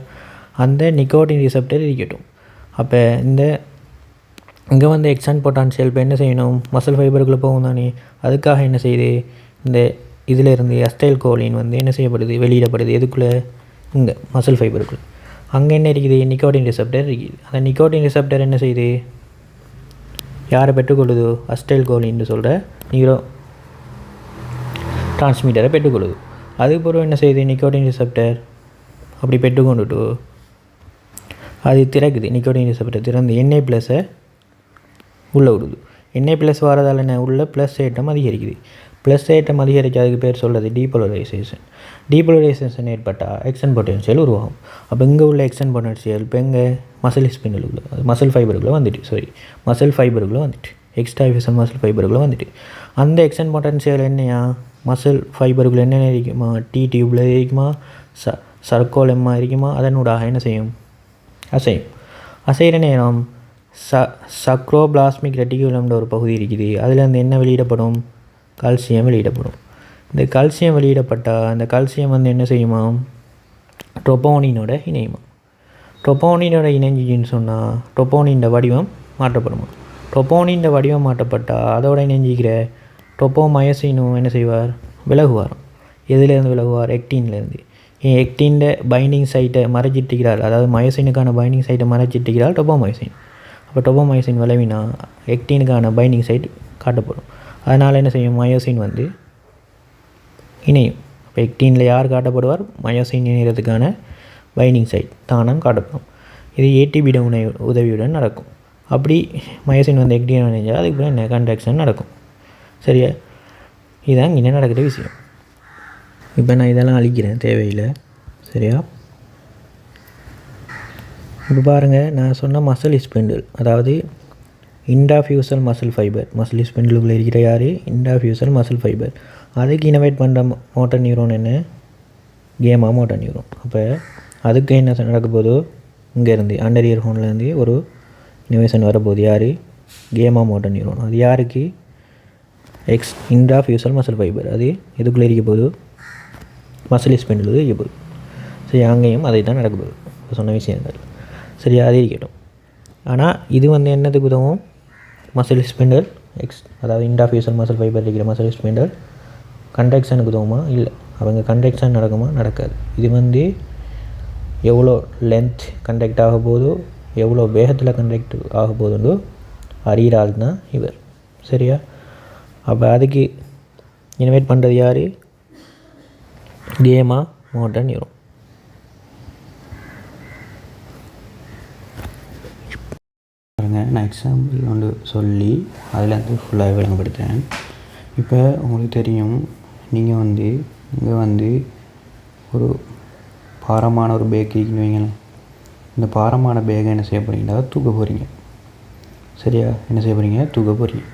அந்த நிக்கோட்டின் ரிசப்டர் இருக்கட்டும். அப்போ இங்கே வந்து எக்ஸ்டர்னல் பொட்டான்ஷியல் இப்போ என்ன செய்யணும்? மசில் ஃபைபருக்குள்ளே போகும் தானே. அதுக்காக என்ன செய்யுது? இந்த இதிலேருந்து அஸ்டைல் கோலின் வந்து என்ன செய்யப்படுது? வெளியிடப்படுது. எதுக்குள்ளே? இங்கே மசில் ஃபைபருக்குள்ளே. அங்கே என்ன இருக்குது? நிக்கோட்டின் ரிசப்டர் இருக்குது. அந்த நிக்கோட்டின் ரிசப்டர் என்ன செய்யுது? யாரை பெற்றுக்கொள்ளுது? அஸ்டைல் கோலின்னு சொல்கிற நியூரோ டிரான்ஸ்மிட்டரை பெற்றுக்கொள்ளுது. அதுக்கப்புறம் என்ன செய்யுது? நிக்கோட்டின் ரிசப்டர் அப்படி பெற்றுக்கொண்டுட்டு அது திறக்குது, நிக்கோட்டின் ரிசப்டர் திறந்து Na+ உள்ளே விடுது. Na+ வரதால் என்ன உள்ள ப்ளஸ் ஏட்டம் அதிகரிக்குது. ப்ளஸ் ஏட்டம் அதிகரிக்காதுக்கு பேர் சொல்கிறது டீபோலரைசேஷன். டீபோலரைசேஷன் ஏற்பட்டால் எக்ஸ்டன் பொட்டன்ஷியல் உருவாகும். அப்போ இங்கே உள்ள எக்ஸ்டன் பொட்டன்ஷியல் இப்போ எங்கே மசில் ஸ்பிண்டிலுக்குள்ள, அது மசில் ஃபைபருக்குள்ளே வந்துட்டு, மசில் ஃபைபருக்குள்ளே வந்துட்டு, எக்ஸ்ட்ராஃபியூசல் மசில் ஃபைபருக்குள்ளே வந்துட்டு, அந்த எக்ஸ்டன் பொட்டன்ஷியல் என்னையா மசில் ஃபைபருக்குள்ளே என்ன இருக்குமா, டி டியூப்பில் இருக்குமா, சர்க்கோலெம்மா இருக்குமா, அதனூடாக என்ன செய்யும், அசையும். அசைகிற நேரம் சக்ரோபிளாஸ்மிக் ரெட்டிகுலம்ன்ற ஒரு பகுதி இருக்குது, அதில் என்ன வெளியிடப்படும், கால்சியம் வெளியிடப்படும். இந்த கால்சியம் வெளியிடப்பட்டால் அந்த கால்சியம் என்ன செய்யுமா, ட்ரோபோனினோட இணையுமா. ட்ரோபோனினோட இணைஞ்சின்னு சொன்னால் ட்ரோபோனின் வடிவம் மாற்றப்படுமா. ட்ரோபோனின் வடிவம் மாற்றப்பட்டால் அதோட இணைஞ்சிக்கிற ட்ரோபோமயோசினும் என்ன செய்வார், விலகுவார். எதுலேருந்து விலகுவார், எக்டீன்லேருந்து. எக்டீன் பைண்டிங் சைட்டை மறைச்சிட்டுக்கிறார், அதாவது மயோசினுக்கான பைண்டிங் சைட்டை மறைச்சிட்டுக்கிறார் டொபோமயோசின். அப்போ டொபோமயோசின் விளைவினா எக்டீனுக்கான பைண்டிங் சைட் காட்டப்படும். அதனால் என்ன செய்யும், மயோசின் இணையும். இப்போ எக்டீனில் யார் காட்டப்படுவார், மயோசின் இணைகிறதுக்கான பைண்டிங் சைட் தானம் காட்டப்படும். இது ஏடிபிட உதவியுடன் நடக்கும். அப்படி மயோசின் எக்டீன் இணைஞ்சால் அதுக்கு என்ன கன்ட்ராக்ஷன் நடக்கும். சரியா, இதுதான் இங்கே நடக்கிற விஷயம். இப்போ நான் இதெல்லாம் அழிக்கிறேன் தேவையில்லை. சரியா, இப்போ பாருங்கள், நான் சொன்ன மசில் ஸ்பிண்டில், அதாவது இன்ட்ராஃபியூசல் மசில் ஃபைபர், மசில் ஸ்பிண்டிலுக்குள்ளே இருக்கிற யார், இன்ட்ராஃபியூசல் மசில் ஃபைபர். அதுக்கு இனோவேட் பண்ணுற மோட்டர் நியூரோன் என்ன, கேமா மோட்டர் நியூரோன். அப்போ அதுக்கு என்ன நடக்க போதோ, இங்கேருந்து அண்டரியர் ஹோன்லேருந்து ஒரு இனோவேஷன் வரப்போகுது, யார், கேமா மோட்டர் நியூரோன். அது யாருக்கு, இன்ட்ராஃபியூசல் மசில் ஃபைபர். அது எதுக்குள்ளே இருக்க போகுது, மசில் ஸ்பிண்டில் இருக்க போகுது. சரி, அங்கேயும் அதை தான் நடக்க போகுது, இப்போ சொன்ன விஷயங்கள். சரியா, அது இருக்கட்டும். ஆனால் இது என்னதுக்கு உதவும், மசில் ஸ்பிண்டில் அதாவது இன்ட்ராஃபியூசல் மசில் ஃபைபர் இருக்கிற மசில் ஸ்பிண்டில் கன்ட்ராக்ஷனுக்கு உதவுமா, இல்லை. அவங்க கன்ட்ராக்ஷன் நடக்குமா, நடக்காது. இது எவ்வளோ லென்த் கன்ட்ராக்ட் ஆக போதோ, எவ்வளோ வேகத்தில் கன்ட்ராக்ட் ஆக போதுண்டோ அறிகிற ஆள் தான் இவர். சரியா, அப்போ அதுக்கு இன்வைட் பண்ணுறது யார், கேமா மோட்டர் நியூரோன். நான் எக்ஸாம்பிள் ஒன்று சொல்லி அதில் ஃபுல்லாக விளங்கப்படுத்துகிறேன். இப்போ உங்களுக்கு தெரியும், நீங்கள் இங்கே ஒரு பாரமான ஒரு பேக் இருக்குன்னு வைங்களேன். இந்த பாரமான பேக்கை என்ன செய்ய போகிறீங்கன்னா தூக்க போகிறீங்க. சரியா, என்ன செய்ய போகிறீங்க, தூக்க போகிறீங்க.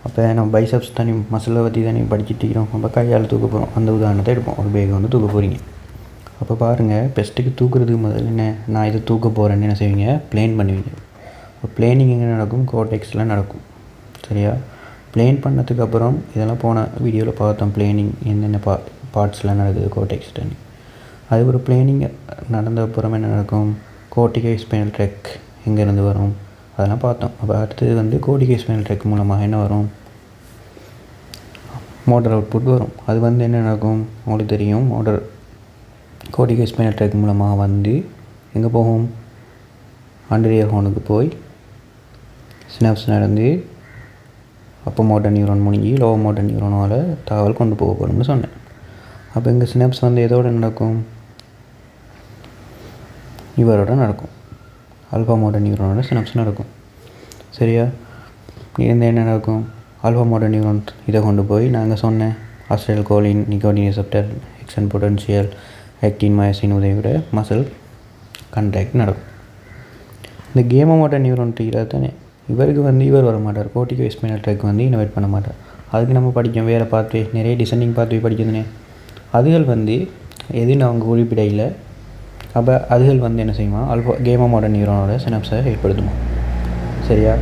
அப்போ நம்ம பைசப்ஸ் தனி மசிலை பற்றி தனி படிச்சுட்டு இருக்கிறோம். அப்போ கையால் தூக்க போகிறோம். அந்த உதாரணத்தை எடுப்போம். ஒரு பேக்கை தூக்க போகிறீங்க. அப்போ பாருங்கள், பெஸ்ட்டுக்கு தூக்குறதுக்கு முதல்ல என்ன, நான் இதை தூக்க போகிறேன்னு என்ன செய்வீங்க, பிளேன் பண்ணுவீங்க. இப்போ பிளேனிங் எங்கே நடக்கும், கோடெக்ஸில் நடக்கும். சரியா, பிளேன் பண்ணதுக்கப்புறம் இதெல்லாம் போன வீடியோவில் பார்த்தோம், பிளேனிங் என்னென்ன பார்ட்ஸ்லாம் நடக்குது கோடெக்ஸ்ட்டு. அது ஒரு பிளேனிங் நடந்த அப்புறம் என்ன நடக்கும், கோர்டிகல் ஸ்பைனல் ட்ராக் எங்கேருந்து வரும் அதெல்லாம் பார்த்தோம். அப்போ அடுத்தது கோர்டிகல் ஸ்பைனல் ட்ராக் மூலமாக என்ன வரும், மோட்டர் அவுட்புட் வரும். அது என்ன நடக்கும் உங்களுக்கு தெரியும், கோர்டிகல் ஸ்பைனல் ட்ராக் மூலமாக எங்கே போகும், ஆண்டரியர் ஹோனுக்கு போய் சினாப்ஸ் நடந்து அப்போ மோட்டர் நியூரான் முடிஞ்சு லோ மோட்டர் நியூரானால் தகவல் கொண்டு போகப்படும்னு சொன்னேன். அப்போ இங்கே சினாப்ஸ் எதோட நடக்கும், இவரோட நடக்கும், ஆல்ஃபா மோட்டர் நியூரானோட சினாப்ஸ் நடக்கும். சரியா, என்ன நடக்கும், ஆல்ஃபா மோட்டர் நியூரான் இதை கொண்டு போய் நாங்கள் சொன்னேன் acetylcholine, nicotine receptor, action potential, actin myosin உதவியோட மசில் கன்ட்ராக்ட் நடக்கும். இந்த கேமா மோட்டர் நியூரான் தானே, இவருக்கு இவர் வர மாட்டார், கோர்டிகல் ஸ்பைனல் ட்ராக் இனோவேட் பண்ண மாட்டார். அதுக்கு நம்ம படித்தோம் வேறு பாத்வே, நிறைய டிசைனிங் பாத்வே படிக்கிறதுனே. அதுகள் எதுன்னு அவங்க குறிப்பிடையில். அப்போ அதுகள் என்ன செய்யுமா, கேமா மோட்டர் நியூரானோட சினாப்ஸை ஏற்படுத்துமா. சரியா,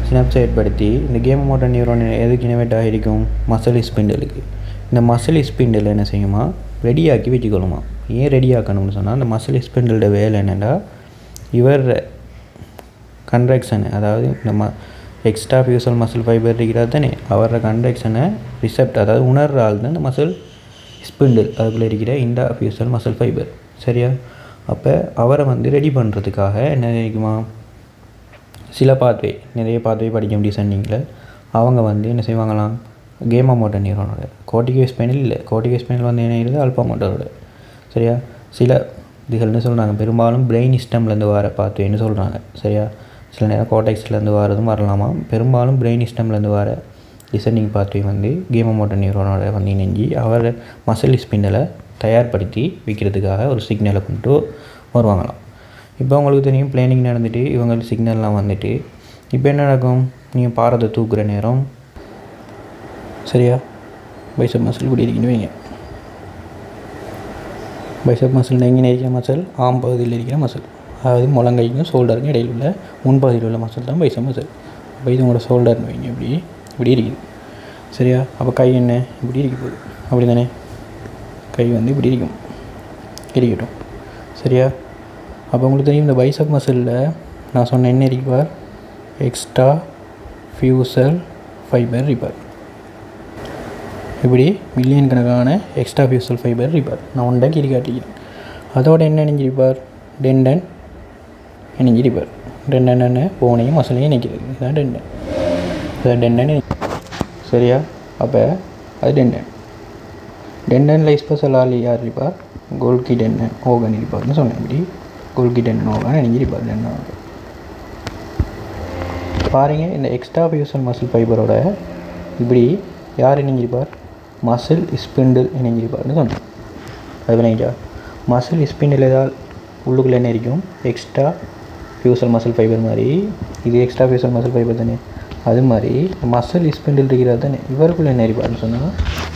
சினாப்ஸை ஏற்படுத்தி இந்த கேமா மோட்டர் நியூரான் எதுக்கு இனோவேட் ஆகிருக்கும், மசில் ஸ்பிண்டிலுக்கு. இந்த மசில் ஸ்பிண்டில் என்ன செய்யுமா, ரெடியாக்கி வச்சுக்கொள்ளுமா. ஏன் ரெடியாக்கணும்னு சொன்னால், அந்த மசில் ஸ்பிண்டிலோட வேலை என்னென்னா, இவர் கன்ட்ராக்ஷனை, அதாவது நம்ம எக்ஸ்ட்ரா ஃபியூசல் மசில் ஃபைபர் இருக்கிறது தானே, அவரோட கன்ட்ராக்ஷனை அதாவது உணர்ற ஆள் தான் இந்த மசில் ஸ்பிண்டில், அதுக்குள்ளே இருக்கிற இன்ட்ராஃபியூசல் மசில் ஃபைபர். சரியா, அப்போ அவரை ரெடி பண்ணுறதுக்காக என்ன நினைக்குமா, சில பாத்வே, நிறைய பாத்வே படிக்கும் டிசைனிங்கில். அவங்க என்ன செய்வாங்களாம், கேமா மோட்டர் நியூரானோட, கோர்டிகல் ஸ்பைனல் இல்லை, கோர்டிகல் ஸ்பைனல் என்ன இருக்குது, ஆல்ஃபா மோட்டரோட. சரியா, சில இதுகள்னு சொல்கிறாங்க. பெரும்பாலும் பிரெயின் ஸ்டெம்லேருந்து வர பாத்வேன்னு சொல்கிறாங்க. சரியா, சில நேரம் கோடெக்ஸ்லேருந்து வரதும் வரலாமா. பெரும்பாலும் பிரெயின் ஸ்டெம்லேருந்து வர டிசெண்டிங் பாத்வே வந்து கேமோ மோட்டர் நியூரோனோட வந்து இணைஞ்சி அவர் மசில் ஸ்பின்னலை தயார்படுத்தி வைக்கிறதுக்காக ஒரு சிக்னலை கொண்டு வருவாங்களாம். இப்போ உங்களுக்கு தெரியும் பிளானிங் நடந்துட்டு இவங்க சிக்னல்லாம் வந்துட்டு இப்போ என்ன நடக்கும், நீங்கள் பாரத்தை தூக்குற நேரம் சரியா பைசப் மசில் இப்படி இருக்குன்னு வைங்க. பைசப் மசில் எங்கே இருக்கிற மசில் ஆம் பகுதியில் இருக்கிற மசில், அதாவது முழங்கைக்கும் ஷோல்டருக்கும் இடையில் உள்ள முன்பகுதியில் உள்ள மசில் தான் பைசப் மசில். அப்போ இது உங்களோட ஷோல்டர்னு வைங்க, இப்படி இருக்குது சரியா. அப்போ கை என்ன இப்படி இருக்க போகுது, அப்படி தானே, கை வந்து இப்படி இருக்கட்டும் சரியா. அப்போ உங்களுக்கு தெரியும் இந்த பைசப் மசிலில் நான் சொன்ன என்ன இருப்பார், எக்ஸ்ட்ரா ஃபியூசல் ஃபைபர் ரிப்பர். இப்படி மில்லியன் கணக்கான எக்ஸ்ட்ரா ஃபியூசல் ஃபைபர் ரிப்பர் நான் ஒன்றை கீழே காட்டிக்கிறேன். அதோட என்ன இணைஞ்சிருப்பார், டெண்டன் இணைஞ்சிருப்பார். டெண்டன் என்ன போனையும் மசிலையும் இணைக்கிறது, இதுதான் டெண்டன். இதுதான் டெண்டன் சரியா. அப்போ அது டெண்டனில் ஸ்பெஷல் ஆள் யார் இருப்பார், கோல்கி டெண்டன் ஓகன் இருப்பார்னு சொன்னேன். இப்படி கோல்கி டெண்டன் ஓகன் இணைஞ்சிருப்பார். டெண்டன் பாருங்கள், இந்த எக்ஸ்ட்ரா ஃபியூசல் மசில் ஃபைபரோட இப்படி யார் இணைஞ்சிருப்பார், மசில் ஸ்பிண்டில் இணைஞ்சிருப்பார்னு சொன்னேன். அது விளைஞ்சா மசில் ஸ்பிண்டில் ஏதாவது உள்ளுக்குள்ளே என்ன இருக்கும், எக்ஸ்ட்ரா ஃபியூசல் மசில் ஃபைபர் மாதிரி இது எக்ஸ்ட்ரா ஃபியூசல் மசில் ஃபைபர் தானே, அது மாதிரி மசில் ஸ்பிண்டில் இருக்கிறது தானே இவருக்குள்ளே என்ன இருப்பார்னு சொன்னால்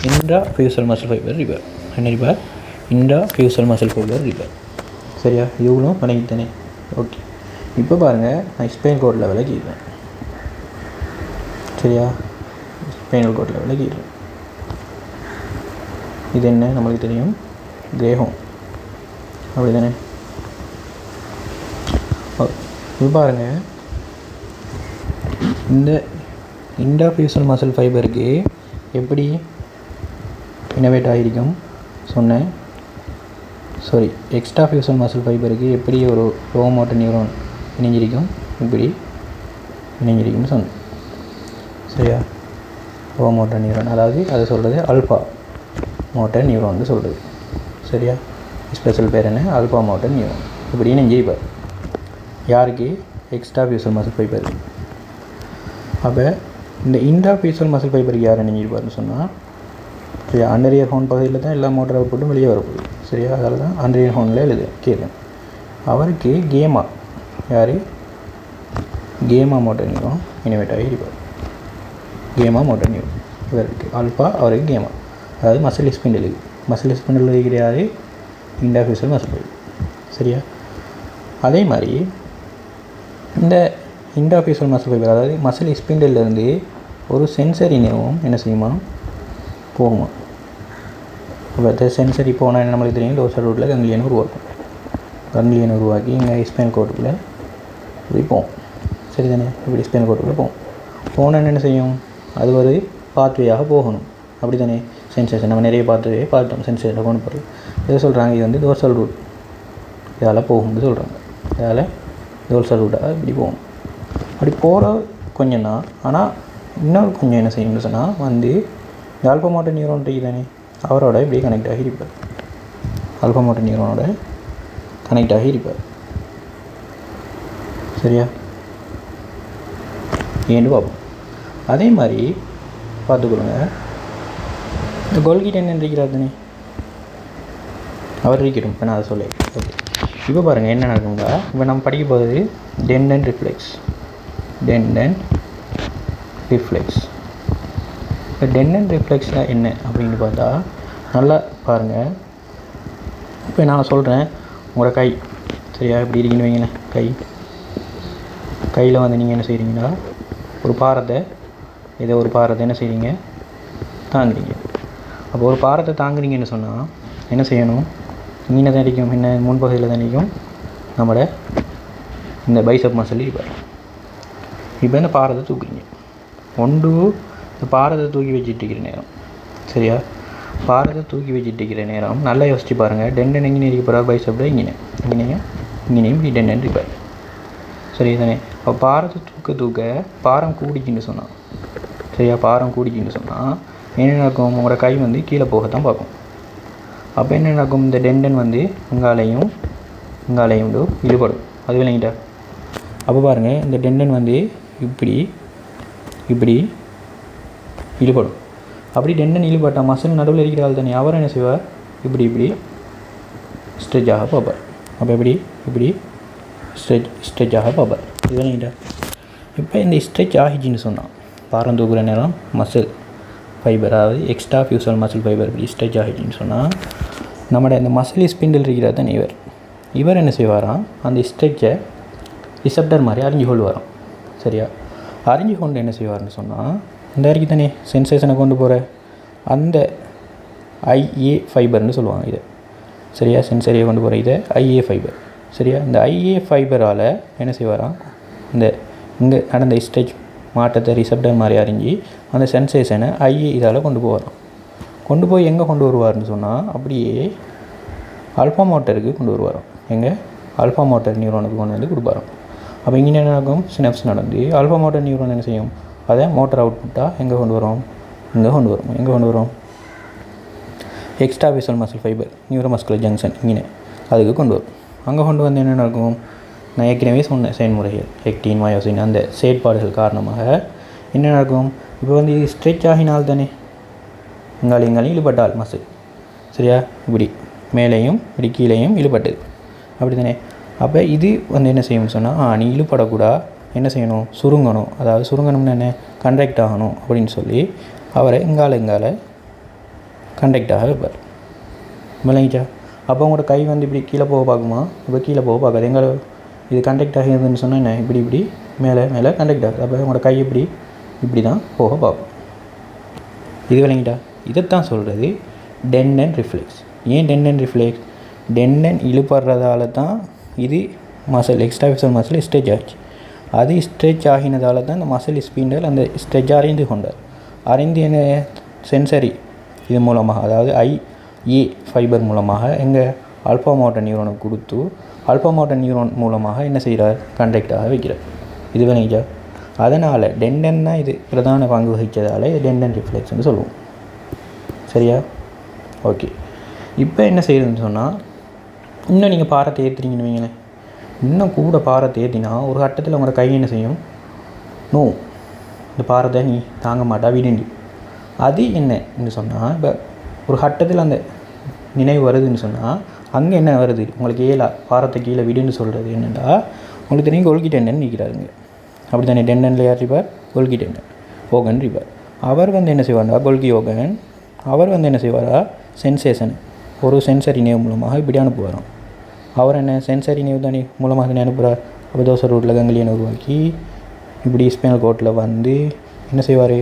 intrafusal muscle fibre repair. என்ன இருப்பார், இன்ட்ரா ஃபியூசல் மசில் ஃபைபர் ரிப்பர் சரியா. இவ்வளோ வணங்கி தானே. ஓகே, இப்போ பாருங்கள் நான் ஸ்பைனல் கோட் லெவலில் கீழேன் சரியா. ஸ்பைனல் கோட் லெவலில் கீழேன். இது என்ன நம்மளுக்கு தெரியும், கிரேஹோம் அப்படி தானே. இது பாருங்கள், இந்த இன்ட்ராஃபியூசல் மசில் ஃபைபருக்கு எப்படி இனோவேட் ஆகிருக்கும் சொன்னேன். சாரி, எக்ஸ்ட்ரா ஃபியூசல் மசில் ஃபைபருக்கு எப்படி ஒரு லோ மோட்டர் நியூரான் இணைஞ்சிருக்கும், இப்படி இணைஞ்சிருக்கும்னு சொன்னேன் சரியா. லோ மோட்டர் நியூரான், அதாவது அதை சொல்கிறது அல்ஃபா மோட்டர் நியூரான்னு சொல்கிறது சரியா. ஸ்பெஷல் பேர் என்ன, அல்ஃபா மோட்டர் நியூரான். இப்படி இணைஞ்சிருப்பார் யாருக்கு, எக்ஸ்ட்ரா ஃபியூசல் மசில் ஃபைபர். அப்போ இந்த இன்ட்ராஃபியூசல் மசில் ஃபைபருக்கு யார் இணைஞ்சிருப்பார்னு சொன்னால் சரியா, அண்டரியர் ஹோன் பகுதியில் தான் எல்லா மோட்டர் அவுட்புட்டும் வெளியே வரப்போகுது சரியா. அதில் தான் அண்டரியர் ஹோனில் எழுது கேட்குறேன். அவருக்கு கேமா, யார், கேமா மோட்டர் நியூரான் இனோவேட் ஆகியிருப்பார். கேமா மோட்டர் நியூரான் இவருக்கு ஆல்ஃபா, அவருக்கு கேமா, அதாவது மசில் ஸ்பிண்டிலுக்கு. மசில் ஸ்பிண்டில் இருக்கிற யார், இன்ட்ராஃபியூசல் மசில் ஃபைபர் சரியா. அதே மாதிரி இந்த இன்ட்ராஃபியூசல் மசில் ஃபைபர், அதாவது மசில் ஸ்பிண்டிலிருந்து ஒரு சென்சரி நேரம் என்ன செய்யுமா, போகுமா. இப்போ சென்சரி போனால் நம்மளுக்கு தெரியும், டோர்சல் ரூட்டில் கங்க்லியன் உருவாக்கும். கங்க்லியன் உருவாக்கி இங்கே ஸ்பைனல் கோட்டுக்குள்ளே இப்படி போகும் சரி தானே. இப்படி ஸ்பைனல் கோட்டுக்குள்ளே போனால் என்ன செய்யும், அது ஒரு பாத்வேயாக போகணும் அப்படி தானே. சென்சேஷன் நம்ம நிறைய பார்த்தோம் சென்சேஷனை கொண்டு போகிறது. இதை சொல்கிறாங்க, இது வந்து டோர்சல் ரூட் இதால் போகும்னு சொல்கிறாங்க. இதால் டோர்சல் ரூட்டாக இப்படி போகும். அப்படி போகிற கொஞ்சம் தான், ஆனால் இன்னொரு கொஞ்சம் என்ன செய்யணும்னு சொன்னால் வந்து ஆல்ஃபா மோட்டர் நியூரான் தானே, அவரோட இப்படி கனெக்ட் ஆகி இருப்பார். ஆல்ஃபா மோட்டர் நியூரானோட கனெக்ட் ஆகி இருப்பார் சரியா. ஏன்னு பார்ப்போம். அதே மாதிரி பார்த்துக்கொள்ளுங்க, இந்த கோல்கி டெண்டன் இருக்கிறார் தானே, அவர் இருக்கட்டும். இப்போ நான் அதை சொல்ல. ஓகே, இப்போ பாருங்கள் என்ன நடக்குங்க. இப்போ நம்ம படிக்க போகிறது டெண்டன் ரிஃப்ளெக்ஸ். இப்போ டெண்டன் ரிஃப்ளெக்ஸில் என்ன அப்படின்னு பார்த்தா நல்லா பாருங்கள். இப்போ நான் சொல்கிறேன், உங்களோட கை சரியா இப்படி இருக்குன்னு வைங்களேன். கையில் வந்து நீங்கள் என்ன செய்கிறீங்கன்னா ஒரு பாரத்தை என்ன செய்கிறீங்க, தாங்குறீங்க. அப்போ ஒரு பாரத்தை தாங்குறீங்கன்னு சொன்னால் என்ன செய்யணும், இங்கே தான் அடிக்கும், என்ன முன்பகுதியில் தான் அடிக்கும் நம்மளோட இந்த பைசப் மசில். இப்போ இந்த பாரத்தை தூக்குறீங்க. இந்த பாரத்தை தூக்கி வச்சுட்டு இருக்கிற நேரம் சரியா, பாரத்தை தூக்கி வச்சுட்டு இருக்கிற நேரம் நல்லா யோசிச்சு பாருங்கள். டெண்டன் எங்கே இருக்க போகிறார், பைசப்பில் இங்கேயும் இப்படி டெண்டன் இருப்பார் சரி தானே. அப்போ பாரத்தை தூக்க பாரம் கூடிக்கின்னு சொன்னால் சரியா, பாரம் கூடிக்கின்னு சொன்னால் என்ன நடக்கும், உங்களோட கை வந்து கீழே போகத்தான் பார்க்கும். அப்போ என்ன நடக்கும், இந்த டெண்டன் வந்து அங்காலையும் இங்காலையும் இழுபடும். அது விளங்கிட்டா? அப்போ பாருங்கள், இந்த டெண்டன் வந்து இப்படி இப்படி இழுபடும். அப்படி டெண்டன் இழுபட்டால் மசில் நடுவில் இருக்கிறாள் தானே, அவர் என்ன செய்வார், இப்படி இப்படி ஸ்ட்ரெச் ஆக பார்ப்பார். அப்போ எப்படி இப்படி ஸ்ட்ரெச் ஆக பார்ப்பார். இது விளங்கிட்டா? இப்போ இந்த ஸ்ட்ரெச் ஆகிச்சின்னு சொன்னான், பாரம் தூக்குற நேரம் மசில் ஃபைபர், அதாவது எக்ஸ்ட்ரா ஃபியூசல் மசில் ஃபைபர் இப்படி ஸ்ட்ரெச் ஆகிச்சின்னு சொன்னால், நம்மளோட இந்த மசில் ஸ்பிண்டில் இருக்கிறது தான் இவர் என்ன செய்வாராம், அந்த ஸ்ட்ரெச்சை ரிசப்டர் மாதிரி அறிஞ்சு கொள்வாராம். சரியா? அறிஞ்சு கொண்டு என்ன செய்வார்னு சொன்னால், இந்த வரைக்கும் தானே சென்சேஷனை கொண்டு போகிற அந்த ஐஏ ஃபைபர்னு சொல்லுவாங்க இதை. சரியா? சென்சரியை கொண்டு போகிற இதை ஐஏ ஃபைபர். சரியா? இந்த ஐஏ ஃபைபரால் என்ன செய்வாராம், இந்த இங்கே நடந்த ஸ்ட்ரெச் மாற்றத்தை ரிசப்டர் மாதிரி அறிஞ்சு அந்த சென்சேஷனை ஐஏ இதால் கொண்டு போவாராம். கொண்டு போய் எங்கே கொண்டு வருவார்னு சொன்னால், அப்படியே ஆல்ஃபா மோட்டருக்கு கொண்டு வருவாராம். எங்கே? ஆல்ஃபா மோட்டர் நியூரோனுக்கு கொண்டு வந்து கொடுப்பாராம். அப்போ இங்கே என்ன நடக்கும், சினப்ஸ் நடந்து ஆல்ஃபா மோட்டர் நியூரோன் என்ன செய்யும், அதை மோட்டர் அவுட்புட்டாக எங்கே கொண்டு வரும், இங்கே கொண்டு வரும். எங்கே கொண்டு வரும், extra whistle muscle fibre neuromuscular junction இங்கே அதுக்கு கொண்டு வரும். அங்கே கொண்டு வந்து என்ன நடக்கும், நான் ஏற்கனவே சொன்ன செயல்முறைகள் எக்டின் மயோசின் அந்த செயற்பாடுகள் காரணமாக என்ன நடக்கும், இப்போ வந்து இது ஸ்ட்ரெச் ஆகினால் தானே, இங்காலையும் இழுபட்டால் மசில். சரியா? இப்படி மேலேயும் இப்படி கீழேயும் இழுபட்டது, அப்படி தானே. அப்போ இது வந்து என்ன செய்யணும்னு சொன்னால், நீ இழுபடக்கூடாது, என்ன செய்யணும், சுருங்கணும். அதாவது சுருங்கணும்னு என்ன, கண்ட்ராக்ட் ஆகணும் அப்படின்னு சொல்லி அவரை இங்கால கண்ட்ராக்டாக வைப்பார். விளங்கிச்சா? அப்போ உங்களோட கை வந்து இப்படி கீழே போக பார்க்குமா, இப்போ கீழே போக பார்க்காது. எங்கே இது கண்டக்ட் ஆகிருதுன்னு சொன்னால் என்ன, இப்படி இப்படி மேலே கண்டக்ட் ஆகுது. அப்போ உங்களோட கை இப்படி தான் போக பார்க்கும். இது விளங்கிட்டா? இதைத்தான் சொல்கிறது டெண்டன் ரிஃப்ளெக்ஸ். ஏன் டெண்டன் ரிஃப்ளெக்ஸ், டெண்டன் இழுப்படுறதால தான் இது muscle extra whistle muscle stretch ஆகிடுச்சு. அது ஸ்ட்ரெச் ஆகினதால தான் இந்த மசில் ஸ்பிண்டல் அந்த ஸ்ட்ரெச் அறிந்து கொண்டார். அறிந்து என்ன சென்சரி இது மூலமாக, அதாவது ஐஏ ஃபைபர் மூலமாக எங்கள் ஆல்ஃபா மோட்டர் நியூரோனுக்கு கொடுத்து ஆல்ஃபா மோட்டர் நியூரோன் மூலமாக என்ன செய்கிறார், கண்டக்டாக வைக்கிறார். இது விளங்கிச்சா? அதனால் டெண்டன் தான் இது பிரதான பங்கு வகித்ததால் இது டெண்டன் ரிஃப்ளெக்ஸ்ன்னு சொல்லுவோம். சரியா? ஓகே. இப்போ என்ன செய்யுதுன்னு சொன்னால், இன்னும் நீங்கள் பாரத்தை ஏற்றுறீங்கன்னு வைங்களேன், இன்னும் கூட பாரத்தை ஏற்றினா ஒரு கட்டத்தில் உங்களோட கை என்ன செய்யும், இந்த பாரத்தை நீ தாங்க மாட்டா விடுண்டி. அது என்னன்னு சொன்னால், இப்போ ஒரு கட்டத்தில் அந்த நினைவு வருதுன்னு சொன்னால், அங்கே என்ன வருது உங்களுக்கு, பாரத்தை கீழே விடுன்னு சொல்கிறது என்னென்னா, உங்களுக்கு தெரியும் கோல்கி டெண்டன் நிற்கிறாருங்க. அப்படி தானே, டெண்டனில் யார் ரிப்பார், கோல்கி டெண்டன், ஓகன் ரிப்பார். அவர் வந்து என்ன செய்வார்னா, கோல்கி ஓகன் அவர் வந்து என்ன செய்வாரா, சென்சேஷன் ஒரு சென்சரி நேவ் மூலமாக இப்படி அனுப்புவாராம். அவர் என்ன சென்சரி நேவ் தானே மூலமாக தானே அனுப்புகிறார். அப்போ தோசை ரூட்டில் கங்கிலியன் உருவாக்கி இப்படி ஸ்பைனல் கோட்டில் வந்து என்ன செய்வார்,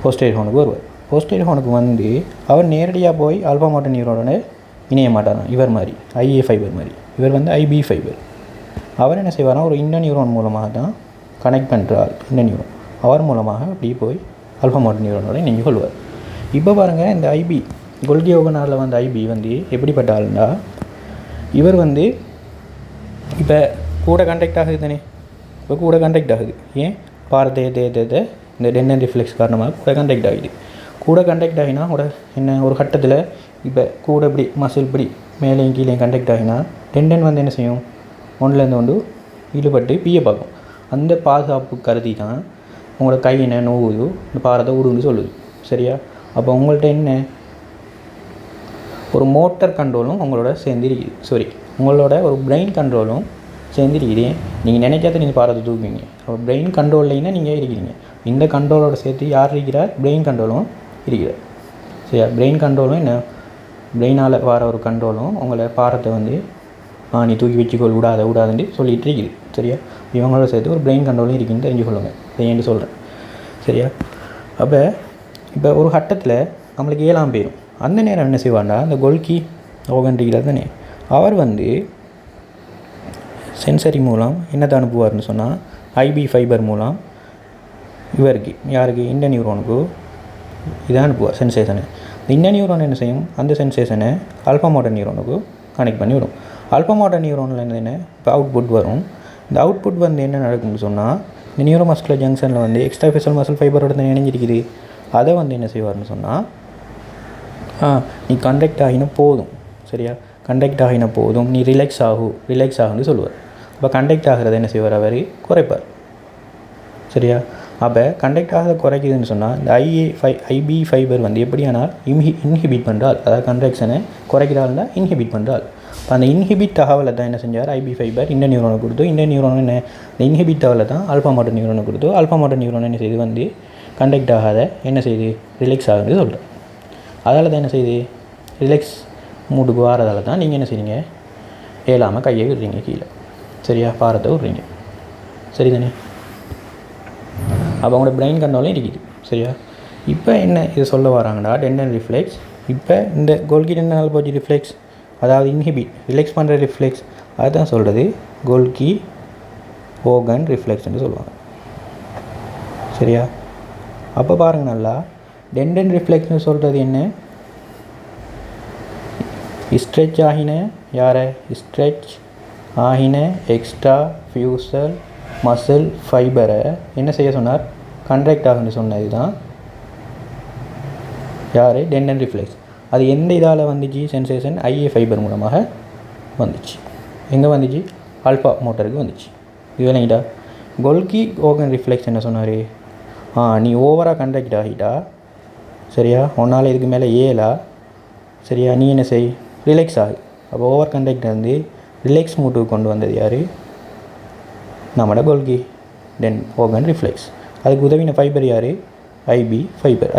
போஸ்டேரியர் ஹோனுக்கு வருவார். போஸ்டேரியர் ஹோனுக்கு வந்து அவர் நேரடியாக போய் ஆல்ஃபா மோட்டர் நியூரோனோட இணைய மாட்டாராம். இவர் மாதிரி ஐஏ ஃபைபர் மாதிரி, இவர் வந்து ஐபி ஃபைபர். அவர் என்ன செய்வாராம், ஒரு இன்ன நியூரோன் மூலமாக தான் கனெக்ட் பண்ணுறார். இன்ன நியூரோன் அவர் மூலமாக அப்படி போய் ஆல்ஃபா மோட்டர் நியூரோனோட இணைஞ்சு கொள்வார். இப்போ பாருங்கள், இந்த ஐபி கோல்கி ஓகனால் வந்து ஐபி வந்து எப்படிப்பட்ட ஆளுண்டா, இவர் வந்து இப்போ கூட கண்டக்ட் ஆகுது தானே, இப்போ கூட கண்டக்ட் ஆகுது. ஏன், பாரத்தை ஏற்ற இந்த டெண்டன் ரிஃப்ளெக்ஸ் காரணமாக கூட கண்டக்ட் ஆகுது. கூட கண்டக்ட் ஆகினா கூட என்ன, ஒரு கட்டத்தில் இப்போ கூட இப்படி மசில் இப்படி மேலேயும் கீழேயும் கண்டக்ட் ஆகினா டெண்டன் வந்து என்ன செய்யும், ஒன்றுலேருந்து ஒன்று ஈடுபட்டு பிய பார்க்கும். அந்த பாதுகாப்பு கருதி தான் உங்களோட கை என்ன நோவுது, இந்த பாரத்தை விடுன்னு சொல்லுது. சரியா? அப்போ உங்கள்கிட்ட என்ன, ஒரு மோட்டர் கண்ட்ரோலும் உங்களோட சேர்ந்து உங்களோட ஒரு பிரெயின் கண்ட்ரோலும் சேர்ந்துருக்குது. நீங்கள் நினைக்காத நீங்கள் பாரத்தை தூக்குவீங்க. அப்போ பிரெயின் கண்ட்ரோல்லைன்னா நீங்கள் இருக்கிறீங்க. இந்த கண்ட்ரோலோட சேர்த்து யார் இருக்கிறார், பிரெயின் கண்ட்ரோலும் இருக்கிறார். சரியா? பிரெயின் கண்ட்ரோலும் என்ன, பிரெயினால் வர ஒரு கண்ட்ரோலும் உங்களை பாரத்தை வந்து நீ தூக்கி வச்சுக்கொள் விடாதுன்னு சொல்லிகிட்டு இருக்குது. சரியா? இவங்களோட சேர்த்து ஒரு பிரெயின் கண்ட்ரோலும் இருக்குன்னு தெரிஞ்சுக்கொள்ளுங்க. ஏன்னு சொல்கிறேன். சரியா? அப்போ இப்போ ஒரு கட்டத்தில் நம்மளுக்கு ஏழாம் போயிடும். அந்த நேரம் என்ன செய்வாண்டா, அந்த கோல்கி ஓகன் இருக்கிறது தானே, அவர் வந்து சென்சரி மூலம் என்னத்தை அனுப்புவார்னு சொன்னால், ஐபி ஃபைபர் மூலம் இவருக்கு யாருக்கு, இந்த நியூரோனுக்கு இதை அனுப்புவார் சென்சேஷனை. இந்த நியூரோன் என்ன செய்யும், அந்த சென்சேஷனை ஆல்ஃபா மோட்டர் நியூரோனுக்கு கனெக்ட் பண்ணி விடும். ஆல்ஃபா மோட்டர் நியூரோனில் என்ன இப்போ அவுட்புட் வரும். இந்த அவுட்புட் வந்து என்ன நடக்கும்னு சொன்னால், இந்த நியூரோமஸ்குலர் ஜங்ஷனில் வந்து எக்ஸ்ட்ரா ஃபேஷியல் மசில் ஃபைபரோட தான் இணைஞ்சிருக்குது. அதை வந்து என்ன செய்வார்னு சொன்னால், நீ கண்டக்ட் ஆகினா போதும். சரியா? கண்டக்ட் ஆகின போதும் நீ ரிலாக்ஸ் ஆகுன்னு சொல்லுவார். அப்போ கண்டக்ட் ஆகிறது என்ன செய்வார், அவர் குறைப்பார். சரியா? அப்போ கண்டக்ட் ஆகிறத குறைக்குதுன்னு சொன்னால் இந்த ஐபி ஃபைபர் வந்து எப்படியானால் இன்ஹிபிட் பண்ணுறாள், அதாவது கண்டக்ஷனை குறைக்கிறாள்னா இன்ஹிபிட் பண்ணுறாள். இப்போ அந்த இன்ஹிபிட் தகவலை தான் என்ன செஞ்சார், ஐபி ஃபைபர் இந்த நியூரோனை கொடுத்து, இந்த நியூரோன் என்ன இந்த இன்ஹிபிட் தகவலை தான் ஆல்ஃபா மோட்டார் நியூரோனை கொடுத்து, ஆல்ஃபா மோட்டார் நியூரோன் என்ன செய்து வந்து கண்டக்ட் ஆகாத என்ன செய்யுது, ரிலாக்ஸ் ஆகுதுன்னு சொல்கிறேன். அதால் தான் என்ன செய்யுது, ரிலாக்ஸ் மூட்டுக்கு வாரதால தான் நீங்கள் என்ன செய்றீங்க, ஏலாமல் கையை விடுறீங்க கீழே. சரியா? பாரத்தை விடுறீங்க. சரி தானே? அப்போ அவங்களோட பிரெயின் கண்ட்ரோலும் இருக்குது. சரியா? இப்போ என்ன இது சொல்ல வராங்கடா, டெண்டன் ரிஃப்ளெக்ஸ். இப்போ இந்த கோல்கி டெண்டன் ஆல்போஜி ரிஃப்ளெக்ஸ், அதாவது ரிலாக்ஸ் பண்ணுற ரிஃப்ளெக்ஸ், அதுதான் சொல்கிறது கோல்கி ஓகன் ரிஃப்ளெக்ஸ்ன்னு சொல்லுவாங்க. சரியா? அப்போ பாருங்கள் நல்லா, டெண்டன் ரிஃப்ளெக்ஸ்னு சொல்கிறது என்ன, ஸ்ட்ரெச் ஆகின யாரை, ஸ்ட்ரெச் ஆகின எக்ஸ்ட்ரா ஃபியூசல் மசில் ஃபைபரை என்ன செய்ய சொன்னார், கண்ட்ராக்ட் ஆகுன்னு சொன்னது தான் யார், டெண்டன் ரிஃப்ளெக்ஸ். அது எந்த இதால் வந்துச்சு, சென்சேஷன் ஐஏ ஃபைபர் மூலமாக வந்துச்சு. எங்கே வந்துச்சு, ஆல்ஃபா மோட்டருக்கு வந்துச்சு. இது இல்லைங்கடா. கோல்கி ஓகன் ரிஃப்ளெக்ஸ் என்ன சொன்னார், நீ ஓவராக கண்ட்ராக்ட் ஆகிட்டா, சரியா, உன்னால் இதுக்கு மேலே ஏலா, சரியா, நீ என்ன செய், ரிலாக்ஸ் ஆகு. அப்போ ஓவர் கண்ட்ராக்ட் வந்து ரிலாக்ஸ் மூட்டுக்கு கொண்டு வந்தது யார், நம்மளோட கோல்கி ஓகன் ரிஃப்ளெக்ஸ். அதுக்கு உதவின ஃபைபர் யார், ஐபி ஃபைபர்.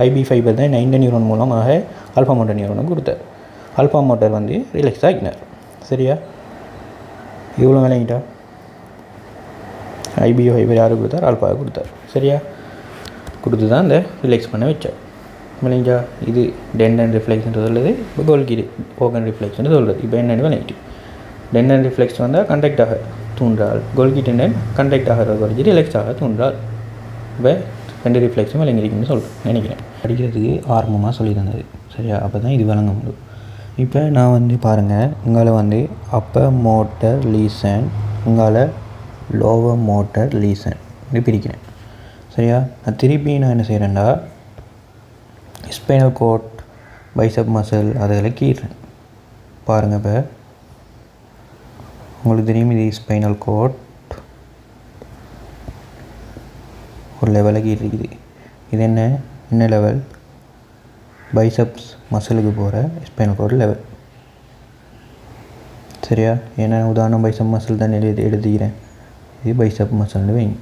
ஐபி ஃபைபர் தான் இந்த நியூரோன் மூலமாக ஆல்ஃபா மோட்டார் நியூரோனை கொடுத்தார். ஆல்ஃபா மோட்டார் வந்து ரிலாக்ஸ் ஆகினார். சரியா? இவ்வளோ விளங்கிட்டா. ஐபி ஃபைபர் யாருக்கு கொடுத்தார், ஆல்ஃபாவை கொடுத்தார். சரியா? கொடுத்து தான் இந்த ரிலாக்ஸ் பண்ண வச்சார். விளங்கிட்டா. இது டெண்டன் ரிஃப்ளெக்ஸ்ன்னு சொல்லுது, இப்போ கோல்கி ஓகன் ரிஃப்ளெக்ஸ்ன்னு சொல்கிறது. இப்போ என்னென்னு விளங்கிட்டு, டெண்டன் ரிஃப்ளெக்ஸ் வந்தால் கண்டக்ட் ஆக தூண்டால், கோல்கி டெண்டன் கண்டக்ட் ஆகிறத குறைஞ்சி ரிலாக்ஸ் ஆக தூண்டால். இப்போ 2 ரிஃப்ளெக்ஸும் விளங்கிருக்குன்னு நினைக்கிறேன். படிக்கிறதுக்கு ஆர்வமாக சொல்லி தந்தது. சரியா? அப்போ தான் இது விளங்க முடியும். இப்போ நான் வந்து பாருங்கள், இங்கால வந்து அப்பர் மோட்டர் லீசன், இங்கால லோவர் மோட்டர் லீசன் இப்படி பிரிக்கிறேன். சரியா? நான் திருப்பி நான் என்ன செய்கிறேன்டா, ஸ்பைனல் கோட், பைசப் மசில் அதில் கீறேன். பாருங்கள், இப்போ உங்களுக்கு தெரியும், இது ஸ்பைனல் கோட் ஒரு லெவலுக்கு இருக்குது. இது என்ன லெவல், பைசப்ஸ் மசிலுக்கு போகிற ஸ்பைனல் கோட் லெவல். சரியா? ஏன்னா உதாரணம் பைசப் மசில் தான் எழுதிக்கிறேன். இது பைசப் மசில்னு வைங்க.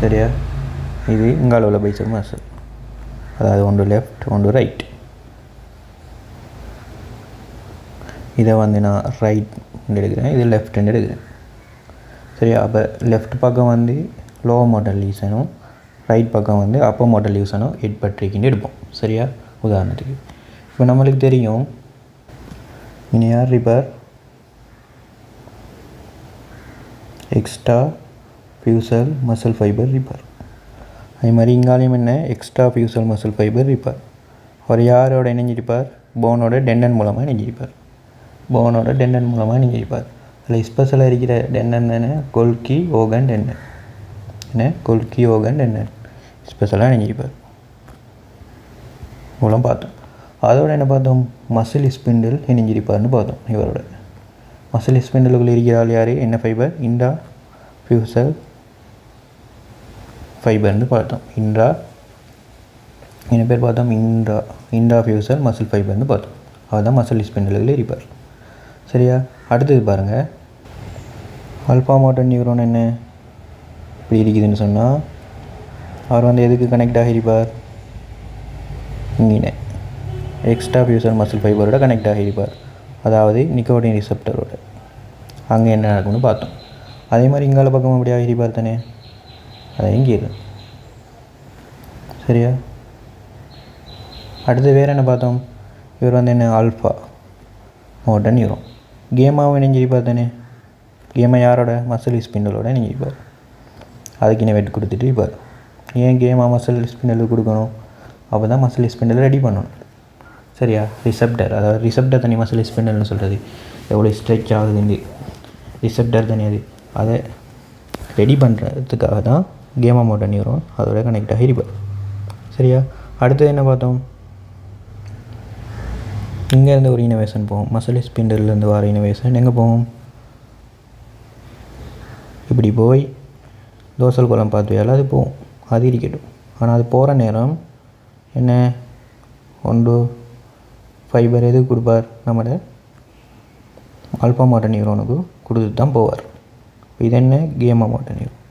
சரியா? இது இங்கால உள்ள பைசப் மசில், அதாவது ஒன்று லெஃப்ட் ஒன்று ரைட். இதை வந்து நான் ரைட் எடுக்கிறேன், இது லெஃப்ட் எடுக்கிறேன். சரியா? அப்போ லெஃப்ட் பக்கம் வந்து லோவர் மோட்டர் லீசனும், ரைட் பக்கம் வந்து அப்பர் மோட்டர் லீசனும் பற்றிக்கிட்டு எடுப்போம். சரியா? உதாரணத்துக்கு இப்போ நம்மளுக்கு தெரியும், இனி யார் ரிப்பர், எக்ஸ்ட்ரா ஃபியூசல் மசில் ஃபைபர் ரிப்பர். அதே மாதிரி இங்காலையும் என்ன, எக்ஸ்ட்ரா ஃபியூசல் மசில் ஃபைபர் ரிப்பர். அவர் யாரோட இணைஞ்சிருப்பார், போனோட டெண்டன் மூலமாக இணைஞ்சிருப்பார். போனோட டெண்டன் மூலமாக இணைஞ்சிருப்பார். அதில் ஸ்பெஷலாக இருக்கிற டெண்டன் தானே கோல்கி ஓகன் டெண்டன். என்ன, கோல்கி ஓகன் டெண்டன் ஸ்பெஷலாக இணைஞ்சிருப்பார். மூலம் பார்த்தோம். அதோட என்ன பார்த்தோம், மசில் ஸ்பிண்டில் இணைஞ்சிருப்பார்னு பார்த்தோம். இவரோட மசில் ஸ்பிண்டிலுக்குள்ளே இருக்கிறாள் யார், என்ன ஃபைபர், இன்ட்ரா ஃபியூசல் ஃபைபர்னு பார்த்தோம். என்ன பேர் பார்த்தோம், இன்ட்ரா ஃபியூசல் மசில் ஃபைபர்னு பார்த்தோம். அதுதான் மசில் ஸ்பிண்டிலுக்குள்ளே இருப்பார். சரியா? அடுத்தது பாருங்கள், ஆல்ஃபா மோட்டார் நியூரோன் என்ன இப்படி இருக்குதுன்னு சொன்னால், அவர் வந்து எதுக்கு கனெக்ட் ஆகியிருப்பார், இங்கே எக்ஸ்ட்ரா ஃபியூசல் மசில் ஃபைபரோட கனெக்ட் ஆகியிருப்பார், அதாவது நிக்கோட்டின் ரிசெப்டரோட. அங்கே என்ன நடக்கும்னு பார்த்தோம். அதே மாதிரி இங்கால பக்கம் அப்படி ஆகியிருப்பார் தானே, அதை இங்கே இருக்கு. சரியா? அடுத்து வேறு என்ன பார்த்தோம், இவர் வந்து என்ன ஆல்ஃபா மோட்டார் நியூரோன். கேமாவும் இணைஞ்சிருப்பார் தானே, கேமை யாரோட, மசில் ஸ்பிண்டலோட இணைஞ்சிருப்பார். அதுக்கு என்ன வெட்டு கொடுத்துட்டு இருப்பார். ஏன் கேமா மசில் ஸ்பிண்டலுக்கு கொடுக்கணும், அப்போ தான் மசில் ஸ்பிண்டல் ரெடி பண்ணணும். சரியா? ரிசெப்டர், அதாவது ரிசெப்டர் தனி மசில் ஸ்பிண்டல்னு சொல்கிறது, எவ்வளோ ஸ்ட்ரெச் ஆகுதுன்னு ரிசெப்டர் தனி, அதை ரெடி பண்ணுறதுக்காக தான் கேமா மோட்டார் நியூரான் அதோட கனெக்ட் ஆகிருப்பார். சரியா? அடுத்தது என்ன பார்த்தோம்? இங்கேருந்து ஒரு இனோவேஷன் போகும். மசில் ஸ்பிண்டிலேருந்து வர இனோவேஷன் எங்கே போகும்? இப்படி போய் தோசல் குளம் பார்த்துவையால் அது போகும். அது இருக்கட்டும். ஆனால் அது போகிற நேரம் என்ன ஒன்று ஃபைபர் எதுக்கு கொடுப்பார்? நம்மளோட ஆல்ஃபா மோட்டார் நியூரானுக்கு கொடுத்துட்டு தான் போவார். இது என்ன? கேமா மோட்டார் நியூரான்.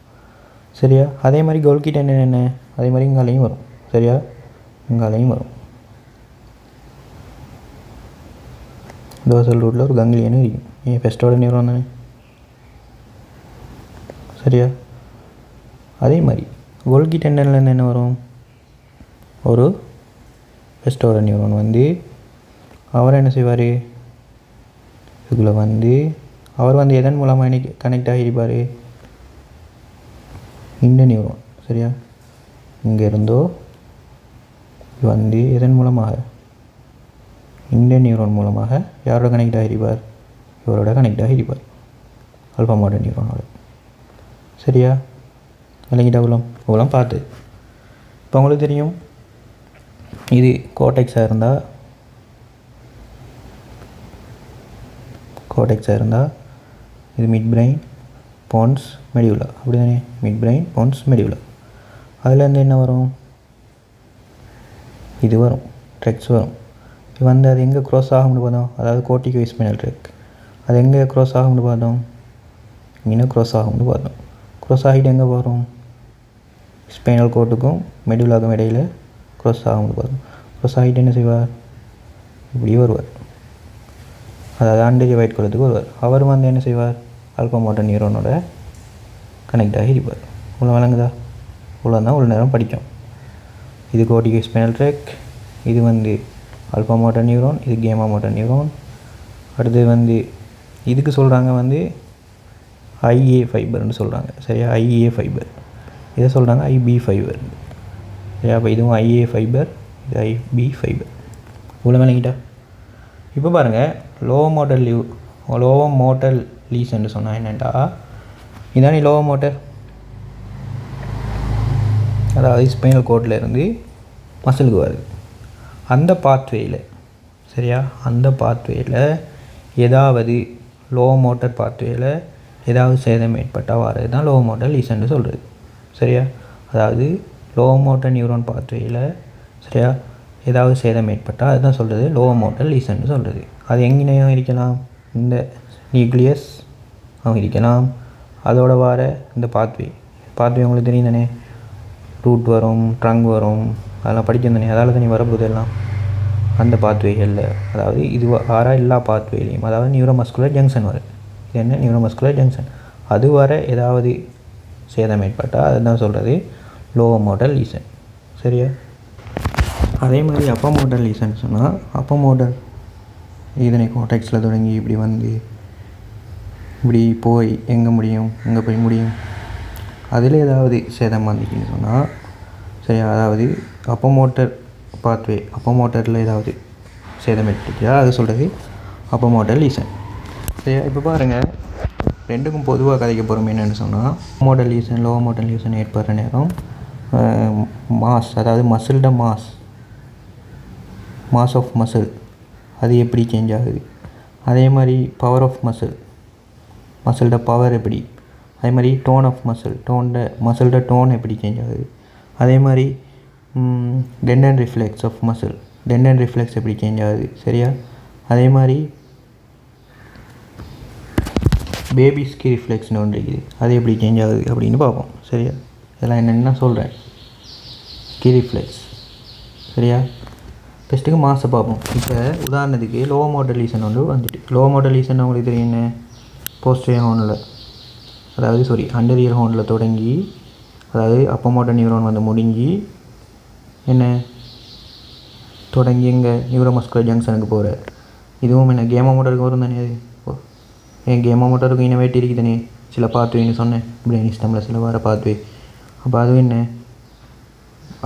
சரியா? அதே மாதிரி கோல்கி டெண்டன் என்ன? அதே மாதிரி இங்காலையும் வரும். சரியா? இங்காலையும் வரும். தோசல் ரூட்டில் ஒரு கங்க்லியனும் இருக்கும். ஏன் ஃபெஸ்டோட நியூரான் தானே. சரியா? அதே மாதிரி கோல்கி டெண்டன்லேருந்து என்ன வரும்? ஒரு ஃபெஸ்டோட நியூரான் வந்து அவர் என்ன செய்வார்? இதுக்குள்ளே வந்து அவர் வந்து எதன் மூலமாக இன்னைக்கு கனெக்ட் ஆகியிருப்பார்? இந்த நியூரான். சரியா? இங்கே இருந்தோ வந்து எதன் மூலமாக? இந்த நியூரான் மூலமாக யாரோட கனெக்ட் ஆகியிருப்பார்? இவரோட கனெக்ட் ஆகியிருப்பார், ஆல்ஃபா மோட்டார் நியூரானோட. சரியா? விளங்கிட்டா இவ்வளோ பார்த்து. இப்போ உங்களுக்கு தெரியும் இது கோடெக்ஸாக இருந்தால் இது மிட் பிரெயின் போன்ஸ் மெடியுலா. அப்படி தானே? Midbrain pons medulla. அதுலேருந்து என்ன வரும்? இது வரும், ட்ரெக்ஸ் வரும். இது வந்து அது எங்கே க்ராஸ் ஆகும்னு பார்த்தோம்? அதாவது கோர்டிகோ ஸ்பைனல் ட்ரெக். அது எங்கே க்ராஸ் ஆகும்னு பார்த்தோம்? இங்கே க்ராஸ் ஆகும்னு பார்த்தோம். க்ராஸ் ஆகிட்டு எங்கே வரும்? ஸ்பைனல் கோர்ட்டுக்கும் மெடியுலாக்கும் இடையில் க்ராஸ் ஆகும்னு பார்த்தோம். க்ராஸ் ஆகிட்டு என்ன செய்வார்? இப்படி வருவார். அதாவது ஆண்டரிய வயிட் குளத்துக்கு வருவார். அவர் வந்து என்ன செய்வார்? ஆல்ஃபா மோட்டார் நியூரானோட கனெக்ட் ஆகி இருப்பார். இவ்வளோ வழங்குதா? இவ்வளோ தான் இவ்வளோ நேரம் படிக்கும். இது கோர்டிகோ ஸ்பைனல் ட்ரெக், இது வந்து ஆல்ஃபா மோட்டார் நியூரான், இது கேமா மோட்டார் நியூரான். அடுத்து வந்து இதுக்கு சொல்கிறாங்க வந்து ஐஏ ஃபைபர்னு சொல்கிறாங்க. சரியா? IA fibre. இதை சொல்கிறாங்க ஐபி ஃபைபர். சரியா? அப்போ இதுவும் ஐஏ ஃபைபர், இது ஐபி ஃபைபர். இவ்வளோ விளங்கிட்டா? இப்போ பாருங்கள், லோ மோட்டர் லீஸ்ன்னு சொன்னால் என்னென்னா இதானே லோ மோட்டர், அதாவது ஸ்பைனல் கோட்டில் இருந்து மசிலுக்கு வருது. அந்த பாத்வேயில், சரியா, அந்த பாத்வேயில் ஏதாவது லோ மோட்டர் பாத்வேயில் ஏதாவது சேதம் ஏற்பட்டால் வர்றது தான் லோ மோட்டர் லீஸ்ன்னு சொல்கிறது. சரியா? அதாவது லோ மோட்டர் நியூரான் பாத்வேயில், சரியா, ஏதாவது சேதம் ஏற்பட்டால் அதுதான் சொல்கிறது லோ மோட்டர் லீசன்னு சொல்கிறது. அது எங்கேயும் இருக்கலாம், இந்த நியூக்ளியஸ் இருக்கலாம், அதோட வர இந்த பாத்வே உங்களுக்கு தெரியும் தானே, ரூட் வரும், ட்ரங்க் வரும், அதெல்லாம் படிக்கும் தானே, அதால் தானே வரப்போகுது எல்லாம் அந்த பாத்வேகளில். அதாவது இது வர எல்லா பாத்வேலையும், அதாவது நியூரோமஸ்குலர் ஜங்ஷன் வரும். இது என்ன? Neuromuscular junction. அது வர ஏதாவது சேதம் ஏற்பட்டால் அதுதான் சொல்கிறது லோ மோட்டர் லீசன். சரியா? அதே மாதிரி அப்போ மோட்டர் லீசன் சொன்னால், அப்போ மோட்டர் இதனை கோடெக்ஸில் தொடங்கி இப்படி வந்து இப்படி போய் எங்கே போய் முடியும்? அதில் ஏதாவது சேதம் வந்துச்சுன்னு சொன்னால், சரியா, அதாவது அப்போ மோட்டர் பாத்வே, அப்போ மோட்டரில் ஏதாவது சேதம் ஏற்பட்டுச்சா அது சொல்கிறது அப்போ மோட்டர் லீசன். சரியா? இப்போ பாருங்கள், ரெண்டுக்கும் பொதுவாக கதைக்க போகிறோம் என்னென்னு சொன்னால், motor lesion low motor lesion ஏற்படுற நேரம் மாஸ், அதாவது மசில்ட மாஸ் ஆஃப் மசில் அது எப்படி சேஞ்ச் ஆகுது, அதே மாதிரி பவர் ஆஃப் மசில்ட பவர் எப்படி, அதே மாதிரி டோன் ஆஃப் மசில்ட டோன் எப்படி சேஞ்ச் ஆகுது, அதே மாதிரி tendon reflex of tendon reflex எப்படி சேஞ்ச் ஆகுது. சரியா? அதே மாதிரி பேபி ஸ்கி ரிஃப்ளெக்ஸ்னு ஒன்று இருக்குது, அது எப்படி சேஞ்ச் ஆகுது அப்படின்னு பார்ப்போம். சரியா? இதெல்லாம் என்னென்னா சொல்கிறேன். ஸ்கி ரிஃப்ளெக்ஸ். சரியா? ஃபஸ்ட்டுக்கு மாசை பார்ப்போம். இப்போ உதாரணத்துக்கு லோ மோட்டர் லீசன் ஒன்று வந்துட்டு, லோ மோட்டர் லீசன் உங்களுக்கு தெரியும் என்ன, போஸ்டரியர் ஹோனில், அதாவது அண்டரியர் ஹோனில் தொடங்கி, அதாவது அப்போ மோட்டர் நியூரான் வந்து முடிஞ்சு என்ன தொடங்கி எங்கே நியூரோமஸ்குலர் ஜங்ஷனுக்கு போகிற, இதுவும் என்ன கேமா மோட்டருக்கு வரும் தானே. அது ஏன் கேமா மோட்டருக்கு இனோவேட் இருக்குது தானே, சில பாத்வேன்னு சொன்னேன், பிரெயின் சிஸ்டமில் சில வர பாத்வே. அப்போ அதுவும் என்ன,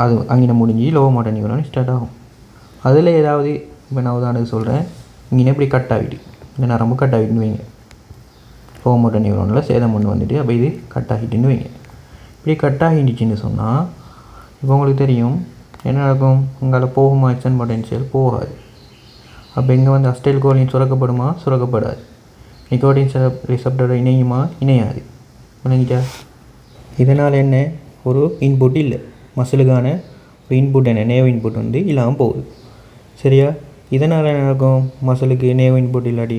அது அங்கே முடிஞ்சு லோ மோட்டர் நியூரான் ஸ்டார்ட் ஆகும். அதில் ஏதாவது இப்போ நான் உதாரணத்துக்கு சொல்கிறேன், இங்கே எப்படி கட் ஆகிட்டு, இந்த நரம்பு கட் ஆகிட்டுன்னு வைங்க, லோ மோட்டர் நியூரானில் சேதம் ஒன்று வந்துட்டு அப்போ இது கட் ஆகிட்டுன்னு வைங்க. இப்படி கட் ஆகிடுச்சின்னு சொன்னால் இப்போ உங்களுக்கு தெரியும் என்ன நடக்கும், உங்களை போகுமா எக்ஸ்டன் பொட்டென்ஷியல் போகாது. அப்போ இங்கே வந்து அஸ்டைல் கோலின் சுரக்கப்படுமா, சுரக்கப்படாது. நிக்கோட்டின் ரிசப்டரை இணையுமா, இணையாது. விளங்கிட்டா? இதனால் என்ன, ஒரு இன்புட் இல்லை மசிலுக்கான ஒரு இன்புட், என்ன நேவ் இன்புட் வந்து இல்லாமல் போகுது. சரியா? இதனால் என்ன நடக்கும், மசிலுக்கு நேவ் இன்புட் இல்லாட்டி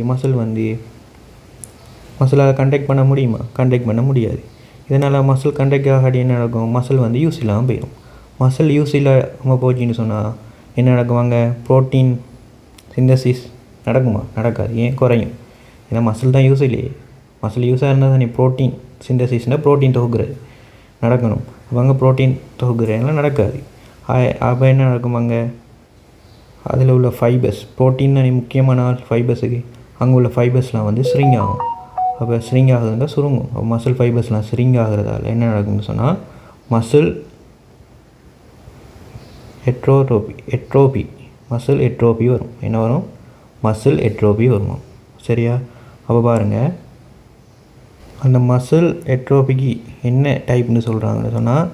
மசிலால் கண்டக்ட் பண்ண முடியுமா, கண்டக்ட் பண்ண முடியாது. இதனால் மசில் கண்டக்ட் ஆகாடி என்ன நடக்கும், மசில் வந்து யூஸ் இல்லாமல் போயிடும். மசில் யூஸ் இல்லாமல் போச்சுன்னு சொன்னால் என்ன நடக்கும், அங்கே ப்ரோட்டீன் சிந்தசிஸ் நடக்குமா, நடக்காது. ஏன், குறையும். ஏன்னா மசில் தான் யூஸ் இல்லையே. மசில் யூஸாக இருந்தால் தானே ப்ரோட்டீன் சிந்தசிஸ்னால் ப்ரோட்டீன் தொகுக்கிறது நடக்கணும். அவங்க ப்ரோட்டீன் தொகுக்கிறதுலாம் நடக்காது. அப்போ என்ன நடக்கும், அங்கே அதில் உள்ள ஃபைபர்ஸ், ப்ரோட்டீன் தான் முக்கியமான ஃபைபர்ஸுக்கு, அங்கே உள்ள ஃபைபர்ஸ்லாம் வந்து ஸ்ரிங் ஆகும். அப்போ ஸ்ரிங் ஆகுதுன்னா சுருங்கும். அப்போ மசில் ஃபைபர்ஸ்லாம் ஸ்ரிங் ஆகிறதால என்ன நடக்கும்னு சொன்னால் மசில் மசில் எட்ரோபி வரும். என்ன வரும், மசில் எட்ரோபி வருமா. சரியா? அப்போ பாருங்கள், அந்த மசில் எட்ரோபிக்கு என்ன டைப்னு சொல்கிறாங்கன்னு சொன்னால்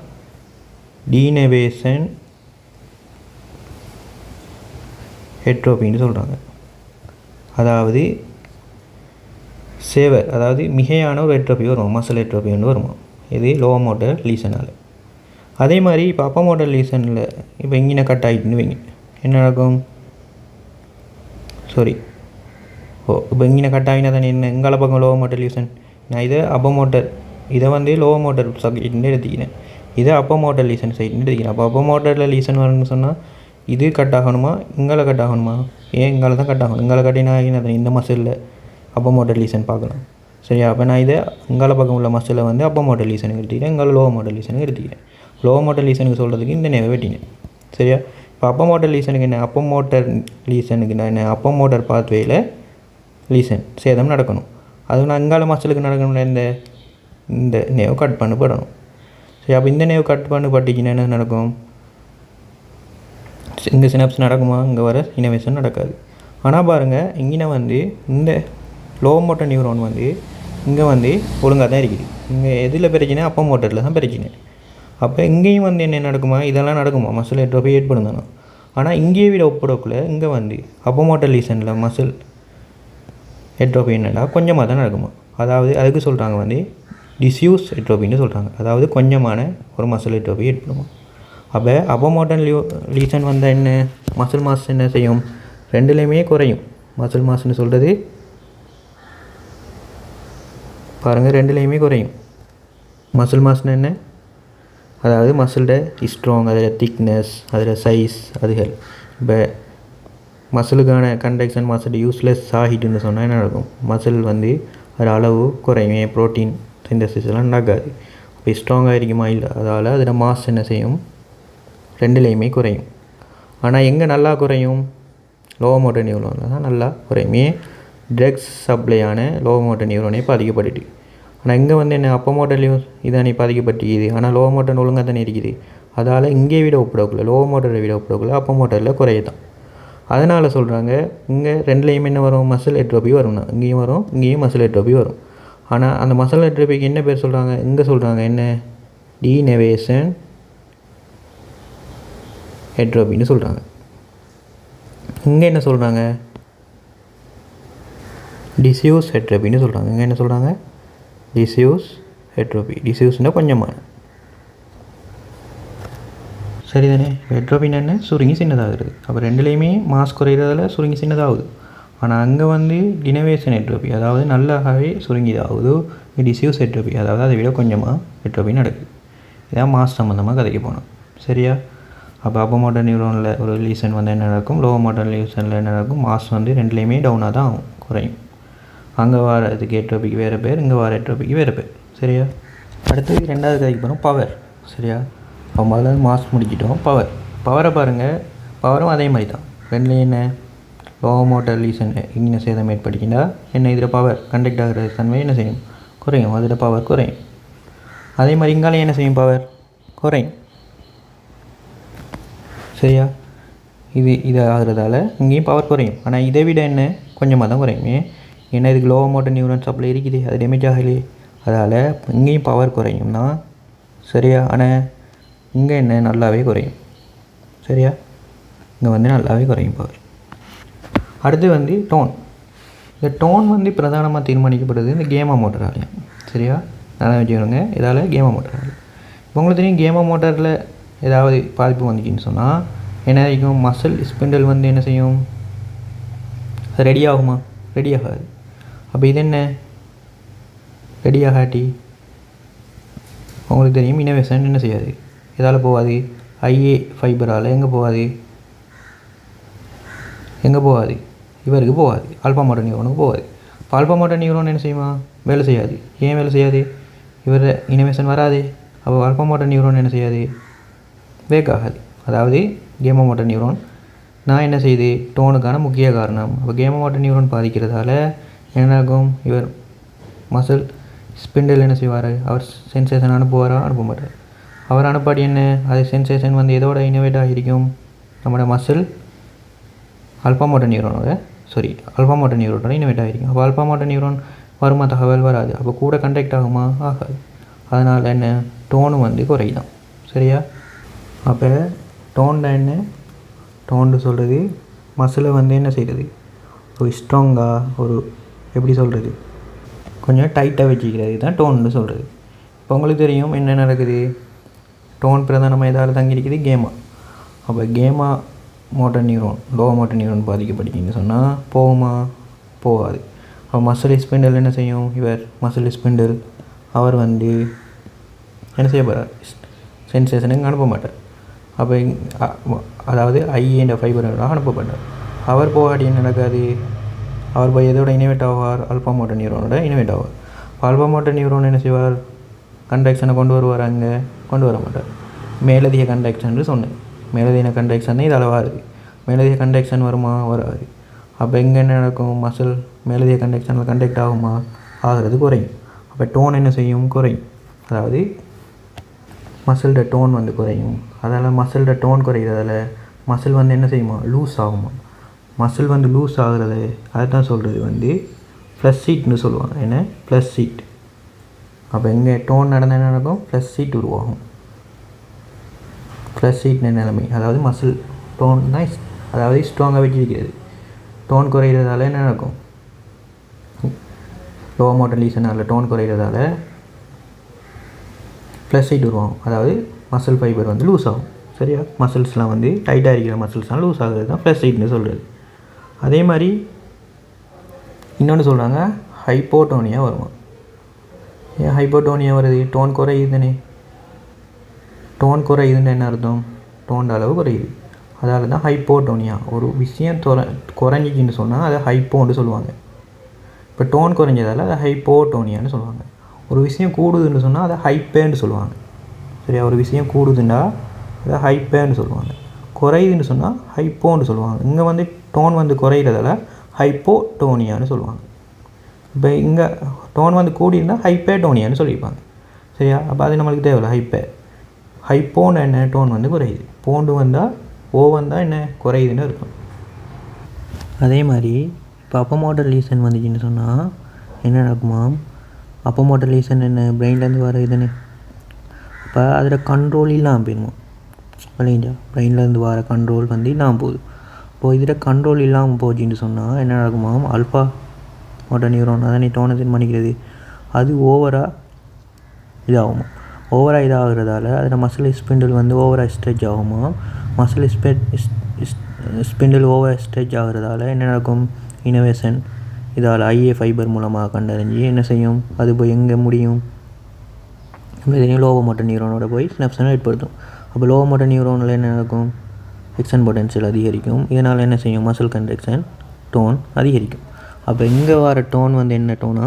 டீனவேஷன் எட்ரோபின்னு சொல்கிறாங்க. அதாவது அதாவது மிகையான ஒரு எட்ரோபி வரும், மசில் எட்ரோபி ஒன்று வருமா. இது லோ மோட்டர் லீசனால். அதே மாதிரி இப்போ அப்போ மோட்டர் லீசனில் இப்போ இங்கே கட் ஆகிட்டுன்னு வைங்க, என்ன நடக்கும், இப்போ இங்கே கட் ஆகினா தானே என்ன, எங்கால பக்கம் லோ மோட்டர் லீசன். நான் இதை அப்போ மோட்டர், இதை வந்து லோ மோட்டர் சப்ஜெக்ட்னு எடுத்துக்கிறேன், இதை அப்போ மோட்டர் லீசன் சைட்னு எடுத்துக்கிறேன். அப்போ அப்போ மோட்டரில் லீசன் வரணும்னு சொன்னால் இது கட் ஆகணுமா, இங்கால கட் ஆகணுமா, ஏன் இங்கால தான் கட் ஆகணும். இங்கால கட்டினா இந்த மசிலில் அப்போ மோட்டர் லீசன் பார்க்கலாம். சரியா? அப்போ நான் இதை இங்கால பக்கம் உள்ள மசிலை வந்து அப்போ மோட்டர் லீசனுக்கு எடுத்துக்கிறேன், இங்கால லோ மோட்டர் லீசனுக்கு எடுத்துக்கிறேன். லோ மோட்டர் லீசனுக்கு சொல்கிறதுக்கு இந்த நேவை வெட்டினேன். சரியா? இப்போ அப்போ மோட்டர் லீசனுக்கு என்ன, அப்போ மோட்டர் லீசனுக்கு நான் என்ன, அப்போ மோட்டர் பாத்வேயில் லீசன் சேதம் நடக்கணும். அது நான் இங்கால மசிலுக்கு நடக்கணும்ல, இந்த நேவு கட் பண்ணப்படணும். சரி, அப்போ இந்த நேவு கட் பண்ணப்பட்டிங்கன்னா என்ன நடக்கும், இங்கே சினாப்ஸ் நடக்குமா, இங்கே வர இனோவேஷன் நடக்காது. ஆனால் பாருங்கள், இங்கே வந்து இந்த லோ மோட்டர் நியூரான் வந்து இங்கே வந்து ஒழுங்காக தான் இருக்குது. இங்கே எதில் பிரச்சனை, அப்போ மோட்டரில் தான் பிரச்சனை. அப்போ இங்கேயும் வந்து என்ன நடக்குமா, இதெல்லாம் நடக்குமா, மசில் எட்ரோபி ஏற்படும் தானே. ஆனால் இங்கேயே விட ஒப்படக்குள்ளே இங்கே வந்து அப்போ மோட்டர் லீசனில் மசில் எட்ரோபி என்னடா கொஞ்சமாக தான் நடக்குமா. அதாவது அதுக்கு சொல்கிறாங்க வந்து டிஸ்யூஸ் எட்ரோபின்னு சொல்கிறாங்க. அதாவது கொஞ்சமான ஒரு மசில் எட்ரோபி ஏற்படுமா. அப்போ அப்போ மோட்டர் லீசன் வந்தால் என்ன, மசில் மாஸ் என்ன செய்யும், ரெண்டுலேயுமே குறையும். மசில் மாஸ்ன்னு சொல்கிறது பாருங்கள், ரெண்டுலேயுமே குறையும். மசில் மாஸ்ன்னு என்ன, அதாவது மசிலோட ஸ்ட்ராங், அதில் திக்னஸ், அதில் சைஸ், அதுகள். இப்போ மசிலுக்கான கண்டக்ஷன் மசில் யூஸ்லெஸ் ஆகிட்டுன்னு சொன்னால் என்ன நடக்கும், மசில் வந்து அது அளவு குறையும். ப்ரோட்டீன் சிந்தசிஸ் எல்லாம் நடக்காது. இப்போ ஸ்ட்ராங்காக இருக்குமா இல்லை, அதால் அதில் மாஸ் என்ன செய்யும், ரெண்டுலேயுமே குறையும். ஆனால் எங்கே நல்லா குறையும், லோ மோட்டர் நியூரானில் தான் நல்லா குறையும். ட்ரக்ஸ் சப்ளையான லோ மோட்டர் நியூரானே பாதிக்கப்பட்டுட்டு. ஆனால் இங்கே வந்து என்ன, அப்போ மோட்டர் இதானே பாதிக்கப்பட்டிருக்குது. ஆனால் லோ மோட்டர் ஒழுங்காக தானே இருக்குது. அதால் இங்கே விட ஒப்பிடக்குள்ள, லோ மோட்டரை விட ஒப்பிடக்குள்ள அப்போ மோட்டரில் குறையதான். அதனால் சொல்கிறாங்க இங்கே ரெண்டுலேயுமே என்ன வரும், மசில் எட்ரோபி வரும்னா, இங்கேயும் வரும், இங்கேயும் மசில் எட்ரோபி வரும். ஆனால் அந்த மசில் எட்ரோபிக்கு என்ன பேர் சொல்கிறாங்க, இங்கே சொல்கிறாங்க என்ன, டீனவேஷன் எட்ரோபின்னு சொல்கிறாங்க. இங்கே என்ன சொல்கிறாங்க, டிஸ்யூஸ் எட்ரோபின்னு சொல்கிறாங்க. இங்கே என்ன சொல்கிறாங்க, டிஸ்யூஸ் எட்ரோபி. டிஸ்யூஸ்னால் கொஞ்சமான. சரிதானே. எட்ரோபின்னு என்ன, சுருங்கி சின்னதாகிறது. அப்போ ரெண்டுலேயுமே மாஸ் குறையிறதால சுருங்கி சின்னதாகுது. ஆனால் அங்கே வந்து டினவேஷன் எட்ரோபி, அதாவது நல்லாவே சுருங்கிதாகுது. டிஸ்யூஸ் எட்ரோபி, அதாவது அதை விட கொஞ்சமாக எட்ரோபி நடக்குது. இதான் மாஸ் சம்மந்தமாக கதைக்கு போனோம். சரியா? அப்போ அப்போ மோட்டர் நியூரானில் ஒரு லீசன் வந்து என்ன நடக்கும், லோ மோட்டர் லீசனில் என்ன நடக்கும், மாஸ் வந்து ரெண்டுலேயுமே டவுனாக தான் ஆகும், குறையும். அங்கே வரதுக்கு எட்ரோபிக்கு வேறு பேர், இங்கே வர எட்ரோபிக்கு வேறு பேர். சரியா? அடுத்து ரெண்டாவது கதைக்கு போகிறோம், பவர். சரியா? இப்போ முதல்ல மாஸ் முடிக்கிட்டோம். பவரை பாருங்கள், பவரும் அதே மாதிரி தான். ரெண்டுலேயும் என்ன, லோ மோட்டர் லீசன் இங்கே சேதம் ஏற்படுத்தினா என்ன, இதில் பவர் கண்டக்ட் ஆகிற தன்மை என்ன செய்யும், குறையும். அதில் பவர் குறையும். அதே மாதிரி இங்காலையும் என்ன செய்யும், பவர் குறையும். சரியா? இது ஆகிறதால இங்கேயும் பவர் குறையும். ஆனால் இதை விட என்ன, கொஞ்சமாக தான் குறையும். ஏன்னா இதுக்கு லோ மோட்டர் நியூரான் சப்ளை இருக்குது, அது டேமேஜ் ஆகலையே. அதால் இங்கேயும் பவர் குறையும்னா சரியா. ஆனால் இங்கே என்ன நல்லாவே குறையும் சரியா. இங்கே வந்து நல்லாவே குறையும் பவர். அடுத்து டோன். இந்த டோன் பிரதானமாக தீர்மானிக்கப்படுது இந்த கேமா மோட்டராலையும் சரியா. நல்லா வச்சுக்கணுங்க, இதால் கேமா மோட்டரால். இப்போ உங்களுக்கு தெரியும் கேமா மோட்டரில் ஏதாவது பாதிப்பு வந்துச்சுன்னு சொன்னால் என்ன ஆகிக்கும், மசில் ஸ்பிண்டில் என்ன செய்யும், அது ரெடி ஆகுமா, ரெடி ஆகாது. அப்போ இது என்ன ரெடி ஆகாட்டி உங்களுக்கு தெரியும் இனோவேஷன் என்ன செய்யாது, இதால் போகாது. ஐஏ ஃபைபரால் எங்கே போகாது, இவருக்கு போகாது, ஆல்ஃபா மோட்டர் நியூரோனுக்கு போகாது. இப்போ ஆல்ஃபா மோட்டர் நியூரோன் என்ன செய்யுமா, வேலை செய்யாது. ஏன் வேலை செய்யாது, இவர் இனோவேஷன் வராது. அப்போ ஆல்ஃபா மோட்டர் நியூரோன் என்ன செய்யாது, வேக் ஆகாது. அதாவது கேமா மோட்டர் நியூரோன் நான் என்ன செய்யுது, டோனுக்கான முக்கிய காரணம். அப்போ கேமா மோட்டர் நியூரோன் பாதிக்கிறதால என்னாகும், இவர் மசில் ஸ்பிண்டில் என்ன செய்வார், அவர் சென்சேஷன் அனுப்புவாரா, அனுப்ப மாட்டார். அவர் அனுப்பாடி என்ன, அது சென்சேஷன் எதோட இனோவேட் ஆகியிருக்கும், நம்மளோட மசில் ஆல்ஃபா மோட்டர் நியூரோனோட இனோவேட் ஆகிருக்கும். அப்போ ஆல்ஃபா மோட்டர் நியூரோன் வருமா, தகவல் வராது. அப்போ கூட கண்டக்ட் ஆகுமா, ஆகாது. அதனால் என்ன டோனு குறைதான் சரியா. அப்போ டோன்ல என்ன, டோன்னு சொல்கிறது மசிலை என்ன செய்கிறது, ஒரு ஸ்ட்ராங்காக, ஒரு எப்படி சொல்கிறது, கொஞ்சம் டைட்டாக வச்சுக்கிறது தான் டோன்னு சொல்கிறது. இப்போ உங்களுக்கு தெரியும் என்ன நடக்குது, டோன் பிரதானமாக எதாவது தங்கியிருக்குது கேமா. அப்போ gamma motor neuron low motor neuron பாதிக்கப்பட்டீங்கன்னு சொன்னால் போகுமா, போகாது. அப்போ மசில் ஸ்பிண்டில் என்ன செய்யும், இவர் மசில் ஸ்பிண்டில் அவர் என்ன செய்ய போகிறார், சென்சேஷனுக்கு அனுப்ப மாட்டார். அப்போ அதாவது ஐஏன்ற ஃபைபரோட அனுப்பப்பட்டார். அவர் போகாட்டி என்ன நடக்காது, அவர் போய் எதோட இனோவேட் ஆவார், ஆல்ஃபா மோட்டர் நியூரோனோட இனோவேட் ஆவார். ஆல்ஃபா மோட்டர் நியூரோன் என்ன செய்வார், கண்டக்ஷனை கொண்டு வருவார், அங்கே கொண்டு வர மாட்டார். மேலதிக கண்டக்ஷன் சொன்னேன், மேலதிக கண்டக்ஷன் இதால் வருது. மேலதிக கண்டக்ஷன் வருமா, வராது. அப்போ எங்கே என்ன நடக்கும், மசில் மேலதிக கண்டக்ஷனில் கண்டக்ட் ஆகுமா, ஆகிறது குறையும். அப்போ டோன் என்ன செய்யும், குறையும். அதாவது மசில்ட டோன் குறையும். அதால் மசில்ட டோன் குறைகிறதால மசில் என்ன செய்யுமா, லூஸ் ஆகுமா. மசில் லூஸ் ஆகுறது அதை தான் சொல்கிறது ப்ளஸ் சீட்னு சொல்லுவாங்க. என்ன ப்ளஸ் சீட். அப்போ எங்கே டோன் நடந்தால் என்ன நடக்கும், ப்ளஸ் சீட் உருவாகும். ப்ளஸ் சீட்னு நிலைமை, அதாவது மசில் டோன் தான் அதாவது ஸ்ட்ராங்காக வச்சிருக்கிறது. டோன் குறைகிறதால என்ன நடக்கும், லோ மோட்டர் லீசனால் டோன் குறைகிறதால ப்ளஸ் சீட் உருவாகும். அதாவது மசில் ஃபைபர் லூஸ் ஆகும் சரியா. மசில்ஸ்லாம் டைட்டாக இருக்கிற மசில்ஸ்லாம் லூஸ் ஆகுறது தான் ப்ளஸ் சீட்னு சொல்கிறது. அதே மாதிரி இன்னொன்று சொல்கிறாங்க ஹைப்போட்டோனியா வருமா. ஏன் ஹைப்போட்டோனியா வருது, டோன் குறையுதுன்னு. டோன் குறையுதுன்னு என்ன அர்த்தம், டோன் அளவு குறையுது. அதால் தான் ஹைப்போட்டோனியா. ஒரு விஷயம் குறைஞ்சிச்சின்னு சொன்னால் அதை ஹைப்போன்னு சொல்லுவாங்க. இப்போ டோன் குறைஞ்சதால் அதை ஹைப்போட்டோனியான்னு சொல்லுவாங்க. ஒரு விஷயம் கூடுதுன்னு சொன்னால் அதை ஹைப்பேன்னு சொல்லுவாங்க சரியா. ஒரு விஷயம் கூடுதுன்னா அதை ஹைப்பேன்னு சொல்லுவாங்க. குறையுதுன்னு சொன்னால் ஹைப்போன்னு சொல்லுவாங்க. இங்கே டோன் குறையிறதால ஹைப்போட்டோனியான்னு சொல்லுவாங்க. இப்போ இங்கே டோன் கூடியிருந்தால் ஹைப்பேட்டோனியான்னு சொல்லியிருப்பாங்க சரியா. அப்போ அது நம்மளுக்கு தேவையில்லை. ஹைப்போன்னு என்ன, டோன் குறையுது. போண்டு வந்தால் வந்தால் என்ன குறையுதுன்னு இருக்கும். அதே மாதிரி இப்போ அப்போ மோட்டர் லீசன் வந்துச்சுன்னு சொன்னால் என்ன நடக்குமா, அப்போ மோட்டர் லீசன் என்ன பிரெயின்லேருந்து வர இதுன்னு. அப்போ அதில் கண்ட்ரோல் இல்லாமல் போயிடுமா இல்லைங்களா. பிரெயின்லேருந்து வர கண்ட்ரோல் இல்லாமல் போகுது. இப்போது இதில் கண்ட்ரோல் இல்லாமல் போச்சுன்னு சொன்னால் என்ன நடக்குமா, ஆல்ஃபா மோட்டர் நியூரோன் அதான் டோனை தீர்மானிக்கிறது, அது ஓவராக இதாகிறதால அதில் மசில் ஸ்பிண்டில் ஓவராக ஸ்ட்ரெச் ஆகுமா. மசில் ஸ்பிண்டில் ஓவர் ஸ்ட்ரெச் ஆகிறதால என்ன நடக்கும், இனோவேஷன் இதால் ஐஏ ஃபைபர் மூலமாக கண்டறிஞ்சு என்ன செய்யும், அது போய் எங்கே முடியும், லோ மோட்டர் நியூரோனோட போய் சினாப்ஸனை ஏற்படுத்தும். அப்போ லோ மோட்டர் நியூரோனில் என்ன நடக்கும், எக்ஷன் பொட்டன்ஷியல் அதிகரிக்கும். இதனால் என்ன செய்யும், மசில் கண்டக்ஷன் டோன் அதிகரிக்கும். அப்போ இங்கே வர டோன் என்ன டோனா,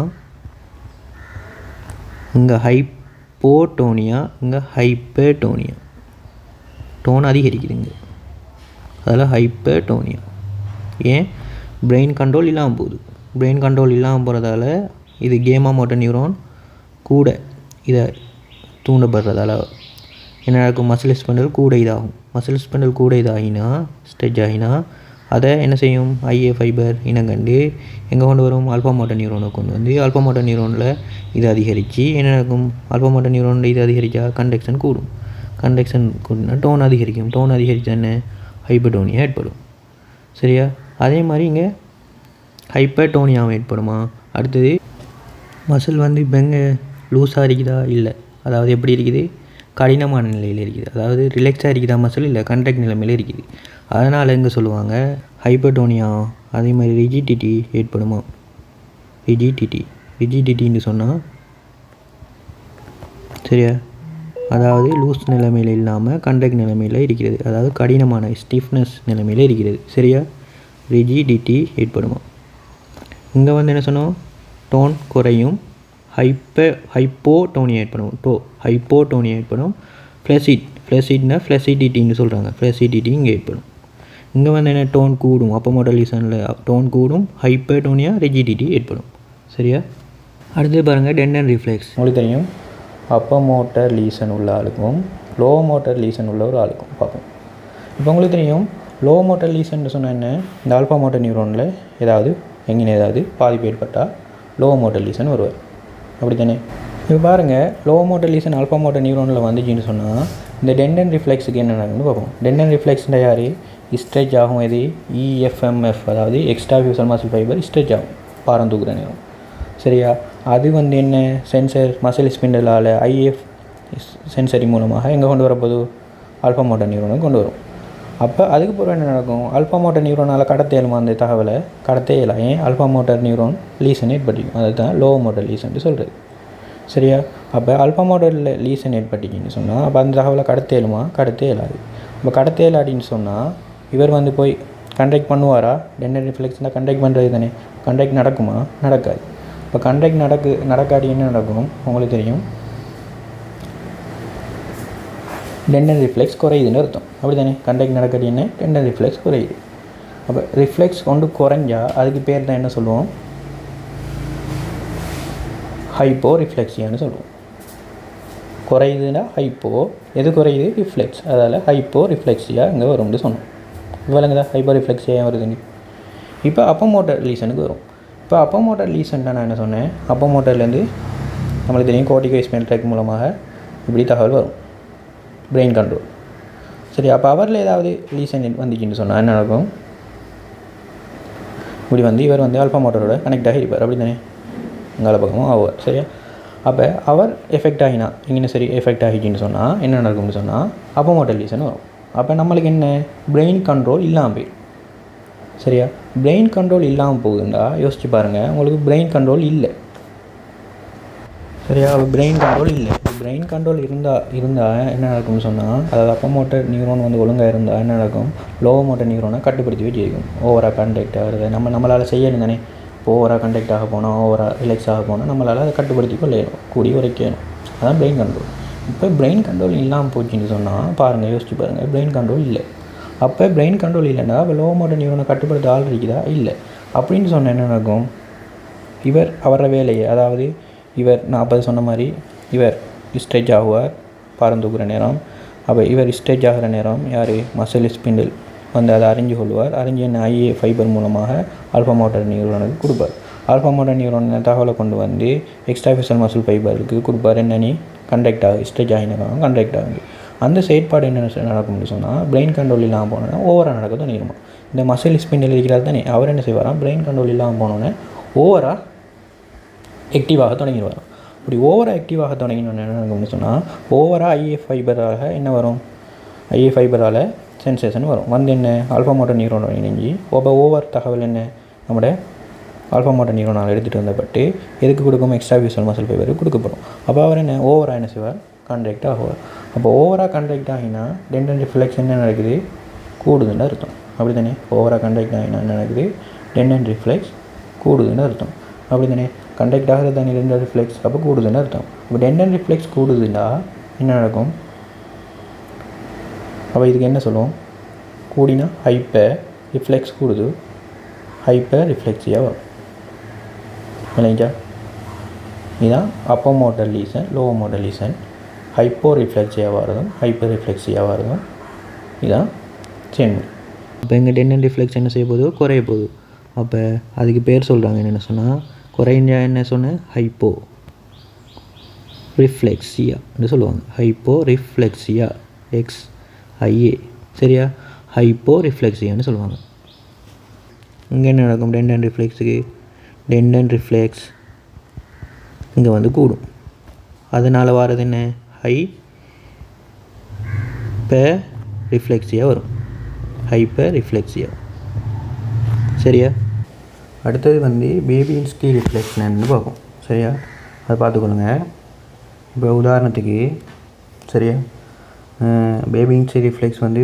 இங்கே ஹைப்போட்டோனியா, இங்கே ஹைப்பர்டோனியா. டோன் அதிகரிக்குதுங்க, அதில் ஹைப்பர்டோனியா. ஏன், பிரெயின் கண்ட்ரோல் இல்லாமல் போகுது. பிரெயின் கண்ட்ரோல் இல்லாமல் போகிறதால இது கேமா மோட்டர் நியூரோன் கூட இதை தூண்டப்படுறதால என்ன நடக்கும், மசில் ஸ்பெண்டல் கூட இதாகும். மசில் ஸ்பெண்டல் கூட இதாகினா ஸ்ட்ரெச் ஆகினா அதை என்ன செய்யும் ஐஏ ஃபைபர் இனங்கண்டு எங்கே கொண்டு வரும் ஆல்ஃபா மோட்டார் நியூரோனை கொண்டு வந்து ஆல்ஃபா மோட்டார் நியூரோனில் இது அதிகரித்து என்ன நடக்கும் ஆல்ஃபா மோட்டார் நியூரோனில் இது அதிகரித்தா கண்டக்ஷன் கூடும் கண்டக்ஷன் கூடினா டோன் அதிகரிக்கும் டோன் அதிகரித்தா என்ன ஹைப்பர்டோனியா ஏற்படும் சரியா அதே மாதிரி இங்கே ஹைப்பர்டோனியாவும் ஏற்படுமா அடுத்தது மசில் வந்து இப்போ எங்கே லூஸாக இருக்குதா இல்லை அதாவது எப்படி இருக்குது கடினமான நிலையில் இருக்குது அதாவது ரிலாக்ஸாக இருக்குதா மசில் இல்லை கண்ட்ராக்ட் நிலைமையில் இருக்குது அதனால் எங்கே சொல்லுவாங்க ஹைப்பர்டோனியா அதே மாதிரி ரிஜிடிட்டி ஏற்படுமா ரிஜிடிட்டின்னு சொன்னால் சரியா அதாவது லூஸ் நிலைமையில் இல்லாமல் கண்ட்ராக்ட் நிலைமையில் இருக்கிறது அதாவது கடினமான ஸ்டிஃப்னஸ் நிலைமையில் இருக்கிறது சரியா ரிஜிடிட்டி ஏற்படுமா இங்கே வந்து என்ன சொன்னோம் டோன் குறையும் ஹைப்போடோனியா ஏற்படும் ஹைப்போடோனியா ஏற்படும் ஃப்ளெசிட்னா ஃப்ளெசிடிட்டின்னு சொல்கிறாங்க ஃப்ளெசிடிட்டி இங்கே ஏற்படும் இங்கே வந்து என்ன டோன் கூடும் அப்போ மோட்டார் லீசனில் டோன் கூடும் ஹைப்பர்டோனியா ரிஜிடிட்டி ஏற்படும் சரியா அடுத்து பாருங்கள் டெண்டன் ரிஃப்ளெக்ஸ் உங்களுக்கு தெரியும் அப்போ மோட்டார் லீசன் உள்ள ஆளுக்கும் லோ மோட்டார் லீசன் உள்ள ஒரு ஆளுக்கும் பார்ப்போம் இப்போ உங்களுக்கு தெரியும் லோ மோட்டார் லீசன் சொன்னால் என்ன இந்த ஆல்ஃபா மோட்டார் நியூரோனில் ஏதாவது பாதிப்பு ஏற்பட்டால் லோ மோட்டார் லீசன் வருவார் அப்படி தானே இப்போ பாருங்கள் low motor lesion alpha motor நியூரோனில் வந்துச்சுன்னு சொன்னால் இந்த டெண்டன் ரிஃப்ளெக்ஸுக்கு என்ன நடக்குன்னு பார்ப்போம் டெண்டன் ரிஃப்ளெக்ஸ்ன்ற யார் ஸ்ட்ரெச் ஆகும் எது இஎஃப்எம்எஃப் அதாவது எக்ஸ்ட்ரா ஃபியூசல் மசில் ஃபைபர் ஸ்ட்ரெச் ஆகும் பாரம் தூக்குற நேரம் சரியா அது வந்து என்ன சென்சர் மசில் ஸ்பிண்டலால் ஐஎஃப் சென்சரி மூலமாக எங்கே கொண்டு வரப்போது ஆல்ஃபா மோட்டார் நியூரோனுக்கு கொண்டு வரும் அப்போ அதுக்கு பிறகு என்ன நடக்கும் ஆல்ஃபா மோட்டார் நியூரோனால் கடத்தேலுமா அந்த தகவலை கடத்தேலாம் ஏன் ஆல்ஃபா மோட்டார் நியூரோன் லீசன் ஏற்பட்டிக்கும் அதுதான் லோ மோட்டார் லீசன் சொல்கிறது சரியா அப்போ ஆல்ஃபா மோட்டாரில் லீசன் ஏற்பட்டிக்கின்னு சொன்னால் அப்போ அந்த தகவலை கடத்தேலுமா கடத்தேலாது இப்போ கடத்தேலாடின்னு சொன்னால் இவர் வந்து போய் கண்டக்ட் பண்ணுவாரா டெண்டன் ரிஃப்ளெக்ஸ்னால் கண்டக்ட் பண்ணுறது தானே கண்டக்ட் நடக்குமா நடக்காது இப்போ கண்டக்ட் நடக்காடி என்ன நடக்கும் உங்களுக்கு தெரியும் டெண்டன் ரிஃப்ளெக்ஸ் குறையுதுன்னு அர்த்தம் அப்படி தானே கண்டக்ட் நடக்காடி என்ன டெண்டன் ரிஃப்ளெக்ஸ் குறையுது அப்போ ரிஃப்ளெக்ஸ் கொண்டு குறைஞ்சா அதுக்கு பேர் தான் என்ன சொல்லுவோம் ஹைப்போ ரிஃப்ளெக்ஸியான்னு சொல்லுவோம் குறையுதுன்னா ஹைப்போ எது குறையுது ரிஃப்ளெக்ஸ் அதால் ஹைப்போ ரிஃப்ளெக்ஸியா இங்கே வரும்னு சொன்னோம் இவ்வளோங்கதான் ஹைப்போ ரிஃப்ளெக்ஸியா ஏன் வருதுங்க இப்போ அப்போ மோட்டார் லீசனுக்கு வரும் இப்போ அப்போ மோட்டார் லீசன் நான் என்ன சொன்னேன் அப்போ மோட்டார்லேருந்து நம்மளுக்கு தெரியும் கோர்டிகோஸ்பைனல் ட்ராக்ட் மூலமாக இப்படி தகவல் வரும் பிரெயின் கண்ட்ரோல் சரி அப்போ அவரில் ஏதாவது லீசன் வந்துச்சுன்னு சொன்னால் என்ன நடக்கும் இப்படி வந்து இவர் வந்து ஆல்ஃபா மோட்டாரோட கனெக்ட் ஆகிருப்பார் அப்படி தானே அங்கால பக்கமும் ஆவார் சரியா அப்போ அவர் எஃபெக்ட் ஆகினா இங்கே சரி எஃபெக்ட் ஆகிச்சின்னு சொன்னால் என்ன நடக்கும்னு சொன்னால் அப்போ மோட்டார் லீசன் வரும் அப்போ நம்மளுக்கு என்ன பிரெயின் கண்ட்ரோல் இல்லாமல் போயிடும் சரியா பிரெயின் கண்ட்ரோல் இல்லாமல் போகுதுண்டா யோசிச்சு பாருங்கள் உங்களுக்கு பிரெயின் கண்ட்ரோல் இல்லை சரியா பிரெயின் கண்ட்ரோல் இல்லை பிரெயின் கண்ட்ரோல் இருந்தால் என்ன நடக்கும்னு சொன்னால் அதாவது அப்போ மோட்டார் நியூரோன் வந்து ஒழுங்காக இருந்தால் என்ன நடக்கும் லோ மோட்டார் நியூரோனை கட்டுப்படுத்தி வச்சுருக்கும் ஓவராக கண்டக்ட் ஆகிறது நம்மளால் செய்யணும் தானே இப்போ ஓவராக கண்டக்ட் ஆக போனால் ஓவராக ரிலாக்ஸ் ஆக போனால் நம்மளால் அதை கட்டுப்படுத்தி கொள்ளையணும் கூடிய உரைக்கணும் அதான் பிரெயின் கண்ட்ரோல் இப்போ பிரெயின் கண்ட்ரோல் இல்லாமல் போச்சுன்னு சொன்னால் பாருங்கள் யோசிச்சு பாருங்கள் பிரெயின் கண்ட்ரோல் இல்லை அப்போ பிரெயின் கண்ட்ரோல் இல்லைன்னா அப்போ லோ மோட்டார் நியூரோனை கட்டுப்படுத்த ஆள் இருக்குதா இல்லை அப்படின்னு சொன்னால் என்ன நடக்கும் அவர வேலையை அதாவது நான் அப்போ சொன்ன மாதிரி இவர் ஸ்ட்ரெச் ஆகுவார் பாரம் தூக்குற நேரம் அப்போ இவர் ஸ்ட்ரெச் ஆகிற நேரம் யார் மசில் ஸ்பிண்டில் வந்து அதை அறிஞ்சு கொள்வார் அறிஞ்சு என்ன ஐஏ ஃபைபர் மூலமாக ஆல்ஃபா மோட்டார் நியூரோனுக்கு கொடுப்பார் ஆல்ஃபா மோட்டார் நியூரோன் தகவலை கொண்டு வந்து எக்ஸ்ட்ரா ஃபியூசல் மசில் ஃபைபருக்கு கொடுப்பார் என்னென்னு கண்டக்ட் ஆகுது ஸ்ட்ரெச் ஆகினாலும் கண்டக்ட் ஆகுது அந்த செயற்பாடு என்ன நடக்கும்னு சொன்னால் பிரெயின் கண்ட்ரோல் இல்லாமல் போனோன்னா ஓவராக நடக்க தோணிடுமா இந்த மசில் ஸ்பிண்டில் இருக்கிறது தானே அவர் என்ன செய்வாராம் பிரெயின் கண்ட்ரோல் இல்லாமல் போனோன்னே ஓவராக ஆக்டிவாக தொடங்கிடுவாராம் அப்படி ஓவராக ஆக்டிவாக தொடங்கினோன்னு என்ன நடக்கும்னு சொன்னால் ஓவராக ஐஏ ஃபைபராக என்ன வரும் ஐஏ ஃபைபரால் சென்சேஷன் வரும் வந்து என்ன ஆல்ஃபா மோட்டார் நியூரோனோட இணைஞ்சி ஓவர் தகவல் என்ன நம்முடைய ஆல்ஃபா மோட்டார் நியூரோனால் எடுத்துகிட்டு வந்தப்பட்டு எதுக்கு கொடுக்கும் எக்ஸ்ட்ரா ஃபியூசல் மசில் ஃபைபருக்கு கொடுக்கப்படும் அப்போ அவர் என்ன ஓவராக என்ன செய்வார் கண்டக்ட் ஆகுவார் அப்போ ஓவராக கண்டக்ட் ஆகினா டெண்டன் ரிஃப்ளெக்ஸ் என்ன நடக்குது கூடுதுன்னு அர்த்தம் அப்படி தானே ஓவராக கண்டக்ட் ஆகினா என்ன நடக்குது டெண்டன் ரிஃப்ளெக்ஸ் கூடுதுன்னு அர்த்தம் அப்படி தானே கண்டக்ட் ஆகிறது தானே டெண்டன் ரிஃப்ளெக்ஸ் அப்போ கூடுதுன்னு அர்த்தம் அப்போ டெண்டன் ரிஃப்ளெக்ஸ் கூடுதுன்னா என்ன நடக்கும் அப்போ இதுக்கு என்ன சொல்லுவோம் கூடினா ஹைப்பர் ரிஃப்ளெக்ஸ் கூடுது ஹைப்பர் ரிஃப்ளெக்ஸியாக வரும் இல்லைங்களா இதுதான் அப்போ motor lesion low motor lesion hypo ரிஃப்ளெக்ஸியாக வரதும் ஹைப்பர் ரிஃப்ளெக்ஸியாக வரதும் இதுதான் சென்மை அப்போ எங்கள் டென்டன் ரிஃப்ளெக்ஸ் என்ன செய்ய போகுது, குறைய போகுது. அப்போ அதுக்கு பேர் சொல்கிறாங்க என்னென்ன சொன்னால், குறைஞ்ச என்ன சொன்னேன், ஹைப்போ ரிஃப்ளெக்ஸியான்னு சொல்லுவாங்க. ஹைப்போ ரிஃப்ளெக்ஸியா XIA, சரியா, ஹைப்போ ரிஃப்ளெக்ஸியான்னு சொல்லுவாங்க. இங்கே என்ன நடக்கும், டென்டன் ரிஃப்ளெக்ஸுக்கு டென்டன் ரிஃப்ளெக்ஸ் இங்கே வந்து கூடும். அதனால் வர்றது என்ன, ஹைப்பர் ரிஃப்ளெக்ஸியா வரும். ஹைப்பர் ரிஃப்ளெக்ஸியா, சரியா. அடுத்தது வந்து பேபியின்ஸ்கி ரிஃப்ளெக்ஷன்னு பார்ப்போம், சரியா. அதை பார்த்துக்கொள்ளுங்க. இப்போ உதாரணத்துக்கு, சரியா, பேபியின்ஸ்கி ரிஃப்ளெக்ஸ் வந்து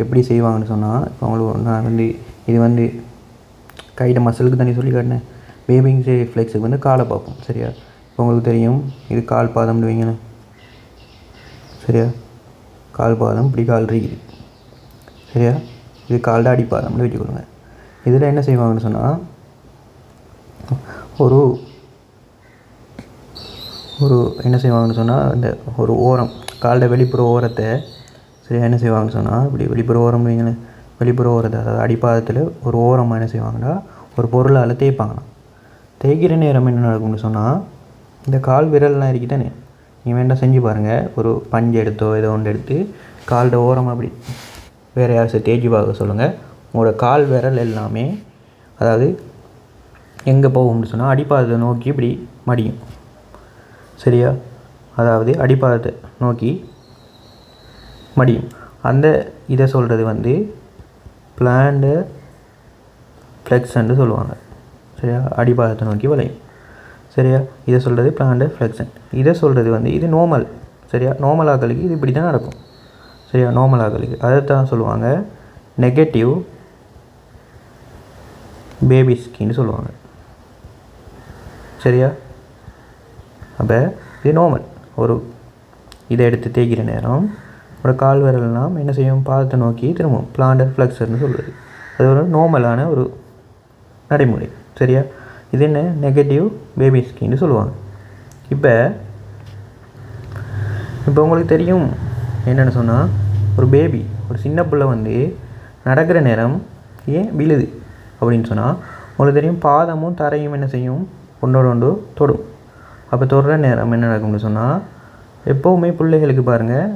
எப்படி செய்வாங்கன்னு சொன்னால், இப்போ அவங்களுக்கு நான் வந்து இது வந்து கையில் மசிலுக்கு தண்ணி சொல்லி காட்டினேன். பேபியின்ஸ்கி ரிஃப்ளெக்ஸுக்கு வந்து காலை பார்ப்போம், சரியா. இப்போ உங்களுக்கு தெரியும் இது கால் பாதம்னு வைங்களேன், சரியா. கால் பாதம் இப்படி கால் இருக்குது, சரியா. இது கால்ட அடிப்பாதம்னு வச்சுக்கொள்ளுங்க. இதில் என்ன செய்வாங்கன்னு சொன்னால், ஒரு என்ன செய்வாங்கன்னு சொன்னால், இந்த ஒரு ஓரம் கால்ட வெளிப்புற ஓரத்தை, சரியா, என்ன செய்வாங்கன்னு சொன்னால், இப்படி வெளிப்புற ஓரம் வைங்களேன், வெளிப்புற ஓரத்தை, அதாவது அடிப்பாதத்தில் ஒரு ஓரமாக என்ன செய்வாங்கன்னா ஒரு பொருளால் தேய்ப்பாங்களாம். தேய்க்கிற நேரம் என்ன நடக்கும்னு சொன்னால், இந்த கால் விரல்லாம் இருக்கு தானே, நீங்கள் வேண்டாம் செஞ்சு பாருங்கள். ஒரு பஞ்சு எடுத்தோ ஏதோ ஒன்று எடுத்து கால்ட ஓரமாக அப்படி வேறு யாராச்சும் தேய்ச்சி பார்க்க சொல்லுங்கள். உங்களோட கால் விரல் எல்லாமே அதாவது எங்கே போகும்னு சொன்னால் அடிப்பாதத்தை நோக்கி இப்படி மடியும், சரியா. அதாவது அடிப்பாதத்தை நோக்கி மடியும். அந்த இதை சொல்கிறது வந்து பிளான்டர் ஃப்ளெக்ஷன்னு சொல்லுவாங்க, சரியா. அடிப்பாதத்தை நோக்கி வளையும், சரியா. இதை சொல்கிறது பிளான்டர் ஃப்ளெக்ஷன். இதை சொல்கிறது வந்து இது நார்மல், சரியா. நார்மல் ஆக்களுக்கு இது இப்படி தான் நடக்கும், சரியா. நார்மல் ஆக்களுக்கு அதைத்தான் சொல்லுவாங்க நெகட்டிவ் பேபிஸ்கின்னு சொல்லுவாங்க, சரியா. அப்போ இது நார்மல். ஒரு இதை எடுத்து தேய்க்கிற நேரம் ஒரு கால் விரல்லாம் என்ன செய்யும், பாதத்தை நோக்கி திரும்பும். பிளான்டர் ஃப்ளெக்ஸர்னு சொல்கிறது அது ஒரு நார்மலான ஒரு நடைமுறை, சரியா. இது என்ன, நெகட்டிவ் பேபிஸ்கின்னு சொல்லுவாங்க. இப்போ உங்களுக்கு தெரியும் என்னென்னு சொன்னால், ஒரு பேபி, ஒரு சின்ன பிள்ளை வந்து நடக்கிற நேரம் ஏன் விழுது அப்படின்னு சொன்னால், உங்களுக்கு தெரியும் பாதமும் தரையும் என்ன செய்யும், ஒன்றோடு ஒன்று தொடும். அப்போ தொடுற நேரம் என்ன நடக்கும்னு சொன்னால், எப்போவுமே பிள்ளைகளுக்கு பாருங்கள்,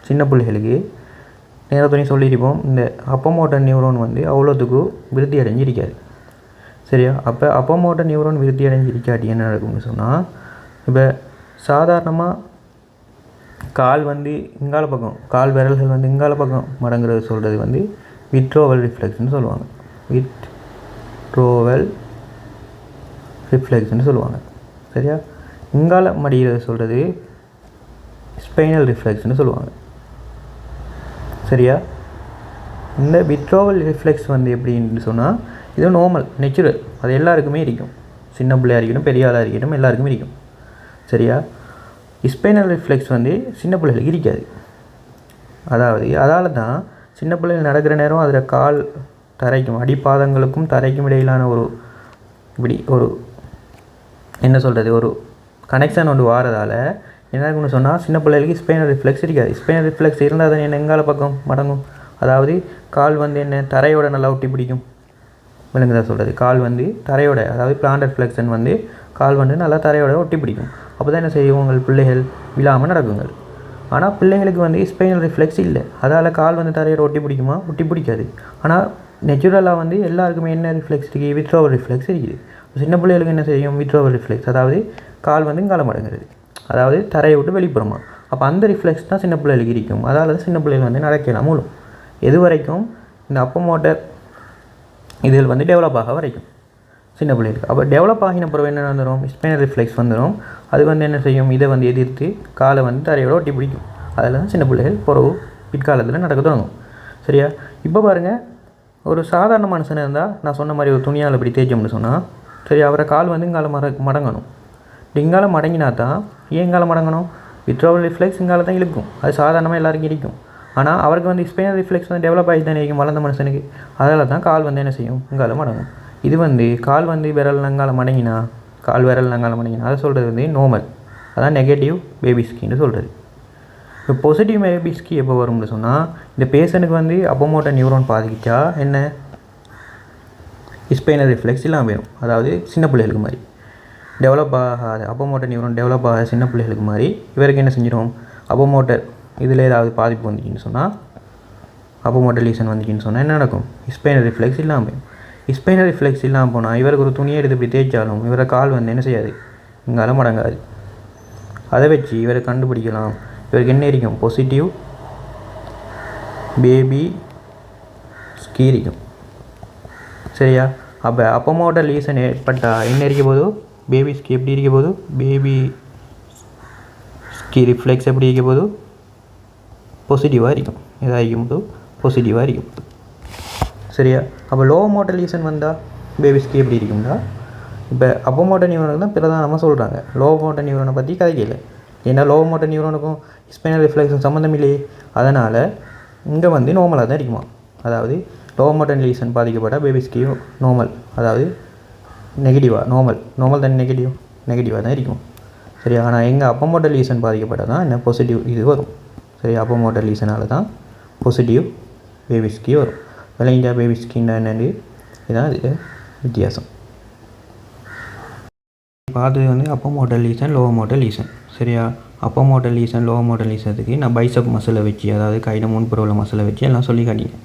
சின்ன பிள்ளைகளுக்கு நேரத்துலையும் சொல்லியிருப்போம், இந்த அப்போமோட்டர் நியூரோன் வந்து அவ்வளோத்துக்கு விருத்தி அடைஞ்சிருக்காது, சரியா. அப்போ அப்போமோட்டர் நியூரோன் விருத்தி அடைஞ்சிருக்காட்டி என்ன நடக்கும்னு சொன்னால், இப்போ சாதாரணமாக கால் வந்து இங்கால பக்கம், கால் விரல்கள் வந்து இங்கால பக்கம் மடங்கிறது சொல்கிறது வந்து விட்ரோவல் ரிஃப்ளெக்ஸ்ன்னு சொல்லுவாங்க. விட்ரோவல் ரிஃப்ளெக்ஸ்ன்னு சொல்லுவாங்க, சரியா. இங்கால மடிகிறது சொல்கிறது ஸ்பைனல் ரிஃப்ளெக்ஸ்ன்னு சொல்லுவாங்க, சரியா. இந்த விட்ரோவல் ரிஃப்ளெக்ஸ் வந்து எப்படின்னு சொன்னால், இது நார்மல், நேச்சுரல், அது எல்லாருக்குமே இருக்கும். சின்ன பிள்ளையாக இருக்கட்டும், பெரிய ஆளாக இருக்கட்டும், எல்லாருக்குமே இருக்கும், சரியா. ஸ்பைனல் ரிஃப்ளெக்ஸ் வந்து சின்ன பிள்ளைகளுக்கு இருக்காது. அதால் தான் சின்ன பிள்ளைகள் நடக்கிற நேரம் அதில் கால் தரைக்கும் அடிப்பாதங்களுக்கும் தரைக்கும் இடையிலான ஒரு இப்படி ஒரு என்ன சொல்கிறது, ஒரு கனெக்ஷன் ஒன்று வாரதால் என்ன இருக்குன்னு சொன்னால், சின்ன பிள்ளைகளுக்கு ஸ்பைனல் ரிஃப்ளெக்ஸ் இருக்காது. ஸ்பைனல் ரிஃப்ளெக்ஸ் இருந்தால் தான் என்ன எங்கால பக்கம் மடங்கும், அதாவது கால் வந்து என்ன தரையோட நல்லா ஒட்டி பிடிக்கும், விளங்குதா சொல்கிறது. கால் வந்து தரையோட, அதாவது பிளான்டர் ஃப்ளெக்ஷன் வந்து கால் வந்து நல்லா தரையோட ஒட்டி பிடிக்கும். அப்போ தான் என்ன செய்யும், உங்கள் பிள்ளைகள் விழாமல் நடக்குங்கள். ஆனால் பிள்ளைங்களுக்கு வந்து ஸ்பைனல் ரிஃப்ளெக்ஸ் இல்லை, அதால் கால் வந்து தரையோட ஒட்டி பிடிக்குமா, ஒட்டி பிடிக்காது. ஆனால் நேச்சுரலாக வந்து எல்லாருக்குமே என்ன ரிஃப்ளெக்ஸ் இருக்குது, விட்ரோவல் ரிஃப்ளெக்ஸ் இருக்குது. சின்ன பிள்ளைகளுக்கு என்ன செய்யும், விட்ரோவல் ரிஃப்ளெக்ஸ், அதாவது கால் வந்து காலம் அடங்குறது, அதாவது தரையை விட்டு வெளிப்புறமா. அப்போ அந்த ரிஃப்ளெக்ஸ் தான் சின்ன பிள்ளைகளுக்கு இருக்கும். அதால் தான் சின்ன பிள்ளைகள் வந்து நடக்கலாம் மூலம் எது வரைக்கும் இந்த அப்போமோட்டர் இதில் வந்து டெவலப் ஆக வரைக்கும் சின்ன பிள்ளைகளுக்கு. அப்போ டெவலப் ஆகின பிறகு என்ன வந்துடும், ஸ்பைனல் ரிஃப்ளெக்ஸ் வந்துடும். அது வந்து என்ன செய்யும், இதை வந்து எதிர்த்து காலை வந்து தரையோட ஒட்டி பிடிக்கும். அதில் தான் சின்ன பிள்ளைகள் பிறகு பிற்காலத்தில் நடக்க தொடங்கும், சரியா. இப்போ பாருங்கள், ஒரு சாதாரண மனுஷனாக இருந்தால் நான் சொன்ன மாதிரி ஒரு துணியால் இப்படி தேய்ச்சோம்னு சொன்னால், சரி, அவரை கால் வந்து இங்கால மடங்கணும். இங்கால மடங்கினா தான், ஏன் இங்கால மடங்கணும், விட்ரோவல் ரிஃப்ளெக்ஸ் இங்கால தான் இழுக்கும், அது சாதாரணமாக எல்லாருக்கும் இருக்கும். ஆனால் அவருக்கு வந்து ஸ்பைனல் ரிஃப்ளெக்ஸ் வந்து டெவலப் ஆகி தானே இருக்கும் வளர்ந்த மனுஷனுக்கு. அதில் தான் கால் வந்து என்ன செய்யும், இங்கால மடங்கும். இது வந்து கால் வந்து விரல் நங்கால மடங்கினா, கால் விரல் நங்கால மடங்கினா அதை சொல்கிறது வந்து நார்மல், அதான் நெகட்டிவ் பேபிஸ்கின்னு சொல்கிறது, இப்போ பாசிட்டிவ் பேபிஸ்க்கு எப்போ வரும்னு சொன்னால் இந்த பேஷண்ட்டுக்கு வந்து அப்போமோட்டர் நியூரான் பாதிக்கிச்சா என்ன ஸ்பைனல் ரிஃப்ளெக்ஸ் இல்லாமல் போயிடும். அதாவது சின்ன பிள்ளைகளுக்கு மாதிரி டெவலப் ஆகாது அப்போமோட்டர் நியூரான் டெவலப் ஆகாத சின்ன பிள்ளைகளுக்கு மாதிரி இவருக்கு என்ன செஞ்சிடும் அப்போமோட்டர் இதில் ஏதாவது பாதிப்பு வந்துச்சுன்னு சொன்னால் அப்போமோட்டர் லீசன் வந்துச்சுன்னு சொன்னால் என்ன நடக்கும் ஸ்பைனல் ரிஃப்ளெக்ஸ் இல்லாமல் போயிடும். ஸ்பைனல் ரிஃப்ளெக்ஸ் இல்லாமல் போனால் இவருக்கு ஒரு துணியை எடுத்து இப்படி தேய்ச்சாலும் இவரை கால் வந்து என்ன செய்யாது இங்கால மடங்காது. அதை வச்சு இவரை கண்டுபிடிக்கலாம் இவருக்கு என்ன இருக்கும் பாசிட்டிவ் பேபி ஸ்கீ இருக்கும். சரியா? அப்போ அப்போமோட்டர் லீசன் ஏற்பட்டால் என்ன இருக்க போது பேபி ஸ்கீ எப்படி இருக்க போது பேபி ஸ்கீ ரிஃப்ளெக்ஸ் எப்படி இருக்க போது பாசிட்டிவாக இருக்கும். எதாக இருக்கும் போது பாசிட்டிவாக இருக்கும். சரியா? அப்போ லோ மோட்டர் லீசன் வந்தால் பேபி ஸ்கீ எப்படி இருக்கும்டா இப்போ அப்போமோட்டர் நியூரானுக்கு தான் பிரதானமாக சொல்கிறாங்க. லோ மோட்டர் நியூரானை பற்றி கதைக்கல. ஏன்னா லோ மோட்டர் நியூரானுக்கும் ஸ்பைனல் ரிஃப்ளெக்ஸும் சம்மந்தம் இல்லையே. அதனால் இங்கே வந்து நார்மலாக தான் இருக்குமா. அதாவது லோ மோட்டர் லீசன் பாதிக்கப்பட்டால் பேபி ஸ்கீயும் நார்மல், அதாவது நெகட்டிவாக நார்மல் தான் நெகட்டிவாக தான் இருக்கும். சரி, ஆனால் எங்கள் அப்போமோட்டர் லீசன் பாதிக்கப்பட்டால் தான் என்ன பாசிட்டிவ் இது வரும். சரி, அப்போமோட்டர் லீசனால் தான் பாசிட்டிவ் பேபி ஸ்கீ வரும். விளங்கிட்டா பேபி ஸ்கீன்னா என்னென்னு இதுதான் இது வித்தியாசம். பார்த்தது வந்து அப்போமோட்டர் லீசன் லோ மோட்டர் லீசன். சரியா? அப்போமோட்டர் லீசன் லோ மோட்டர் லீசனுக்கு நான் பைசப் மசிலை வச்சு, அதாவது கையில் முன்புற உள்ள மசிலை வச்சு எல்லாம் சொல்லி காட்டிங்க.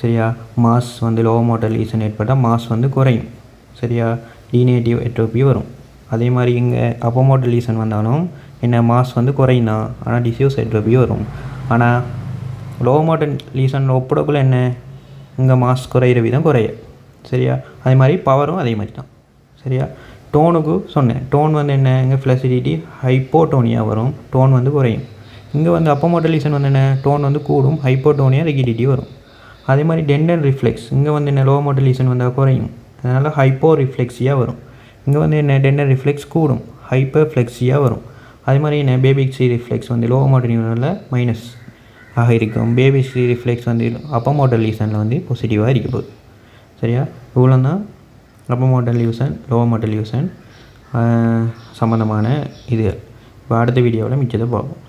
சரியா? மாஸ் வந்து லோ மோட்டர் லீசன் ஏற்பட்டால் மாஸ் வந்து குறையும். சரியா? டீனேட்டிவ் எட்ரோபி வரும். அதே மாதிரி இங்கே அப்போமோட்டர் லீசன் வந்தாலும் என்ன மாஸ் வந்து குறையும் தான், ஆனால் டிஃப்யூஸ் எட்ரோபி வரும். ஆனால் லோ மோட்டர் லீசன் ஒப்படக்குள்ள என்ன இங்கே மாஸ் குறையிற விதம் குறைய. சரியா? அதே மாதிரி பவரும் அதே மாதிரி தான். சரியா? டோனுக்கு சொன்னேன். டோன் வந்து என்ன இங்கே ஃப்ளெசிடிட்டி ஹைப்போட்டோனியா வரும், டோன் வந்து குறையும். இங்கே வந்து அப்போமோட்டர் லீசன் வந்து என்ன டோன் வந்து கூடும், ஹைப்போட்டோனியா ரிகிடிட்டி வரும். அதே மாதிரி டென்டன் ரிஃப்ளெக்ஸ் இங்கே வந்து என்ன லோ மோட்டர் லீசன் வந்தால் குறையும், அதனால் ஹைப்போ ரிஃப்ளெக்ஸியாக வரும். இங்கே வந்து என்ன டென்டன் ரிஃப்ளெக்ஸ் கூடும், ஹைப்பர் ஃப்ளெக்ஸியாக வரும். அதே மாதிரி என்ன பேபிக் ரிஃப்ளெக்ஸ் வந்து லோ மோட்டர் நியூரானில் மைனஸ் ஆக இருக்கும். பேபி ரிஃப்ளெக்ஸ் வந்து அப்போமோட்டர் லீசனில் வந்து பாசிட்டிவாக இருக்க போகுது. சரியா? இவ்வளோ தான் அப்போமோட்டர் லீசன் லோ மோட்டர் லீசன் சம்மந்தமான இது. இப்போ அடுத்த வீடியோவில் மிச்சத்தை பார்ப்போம்.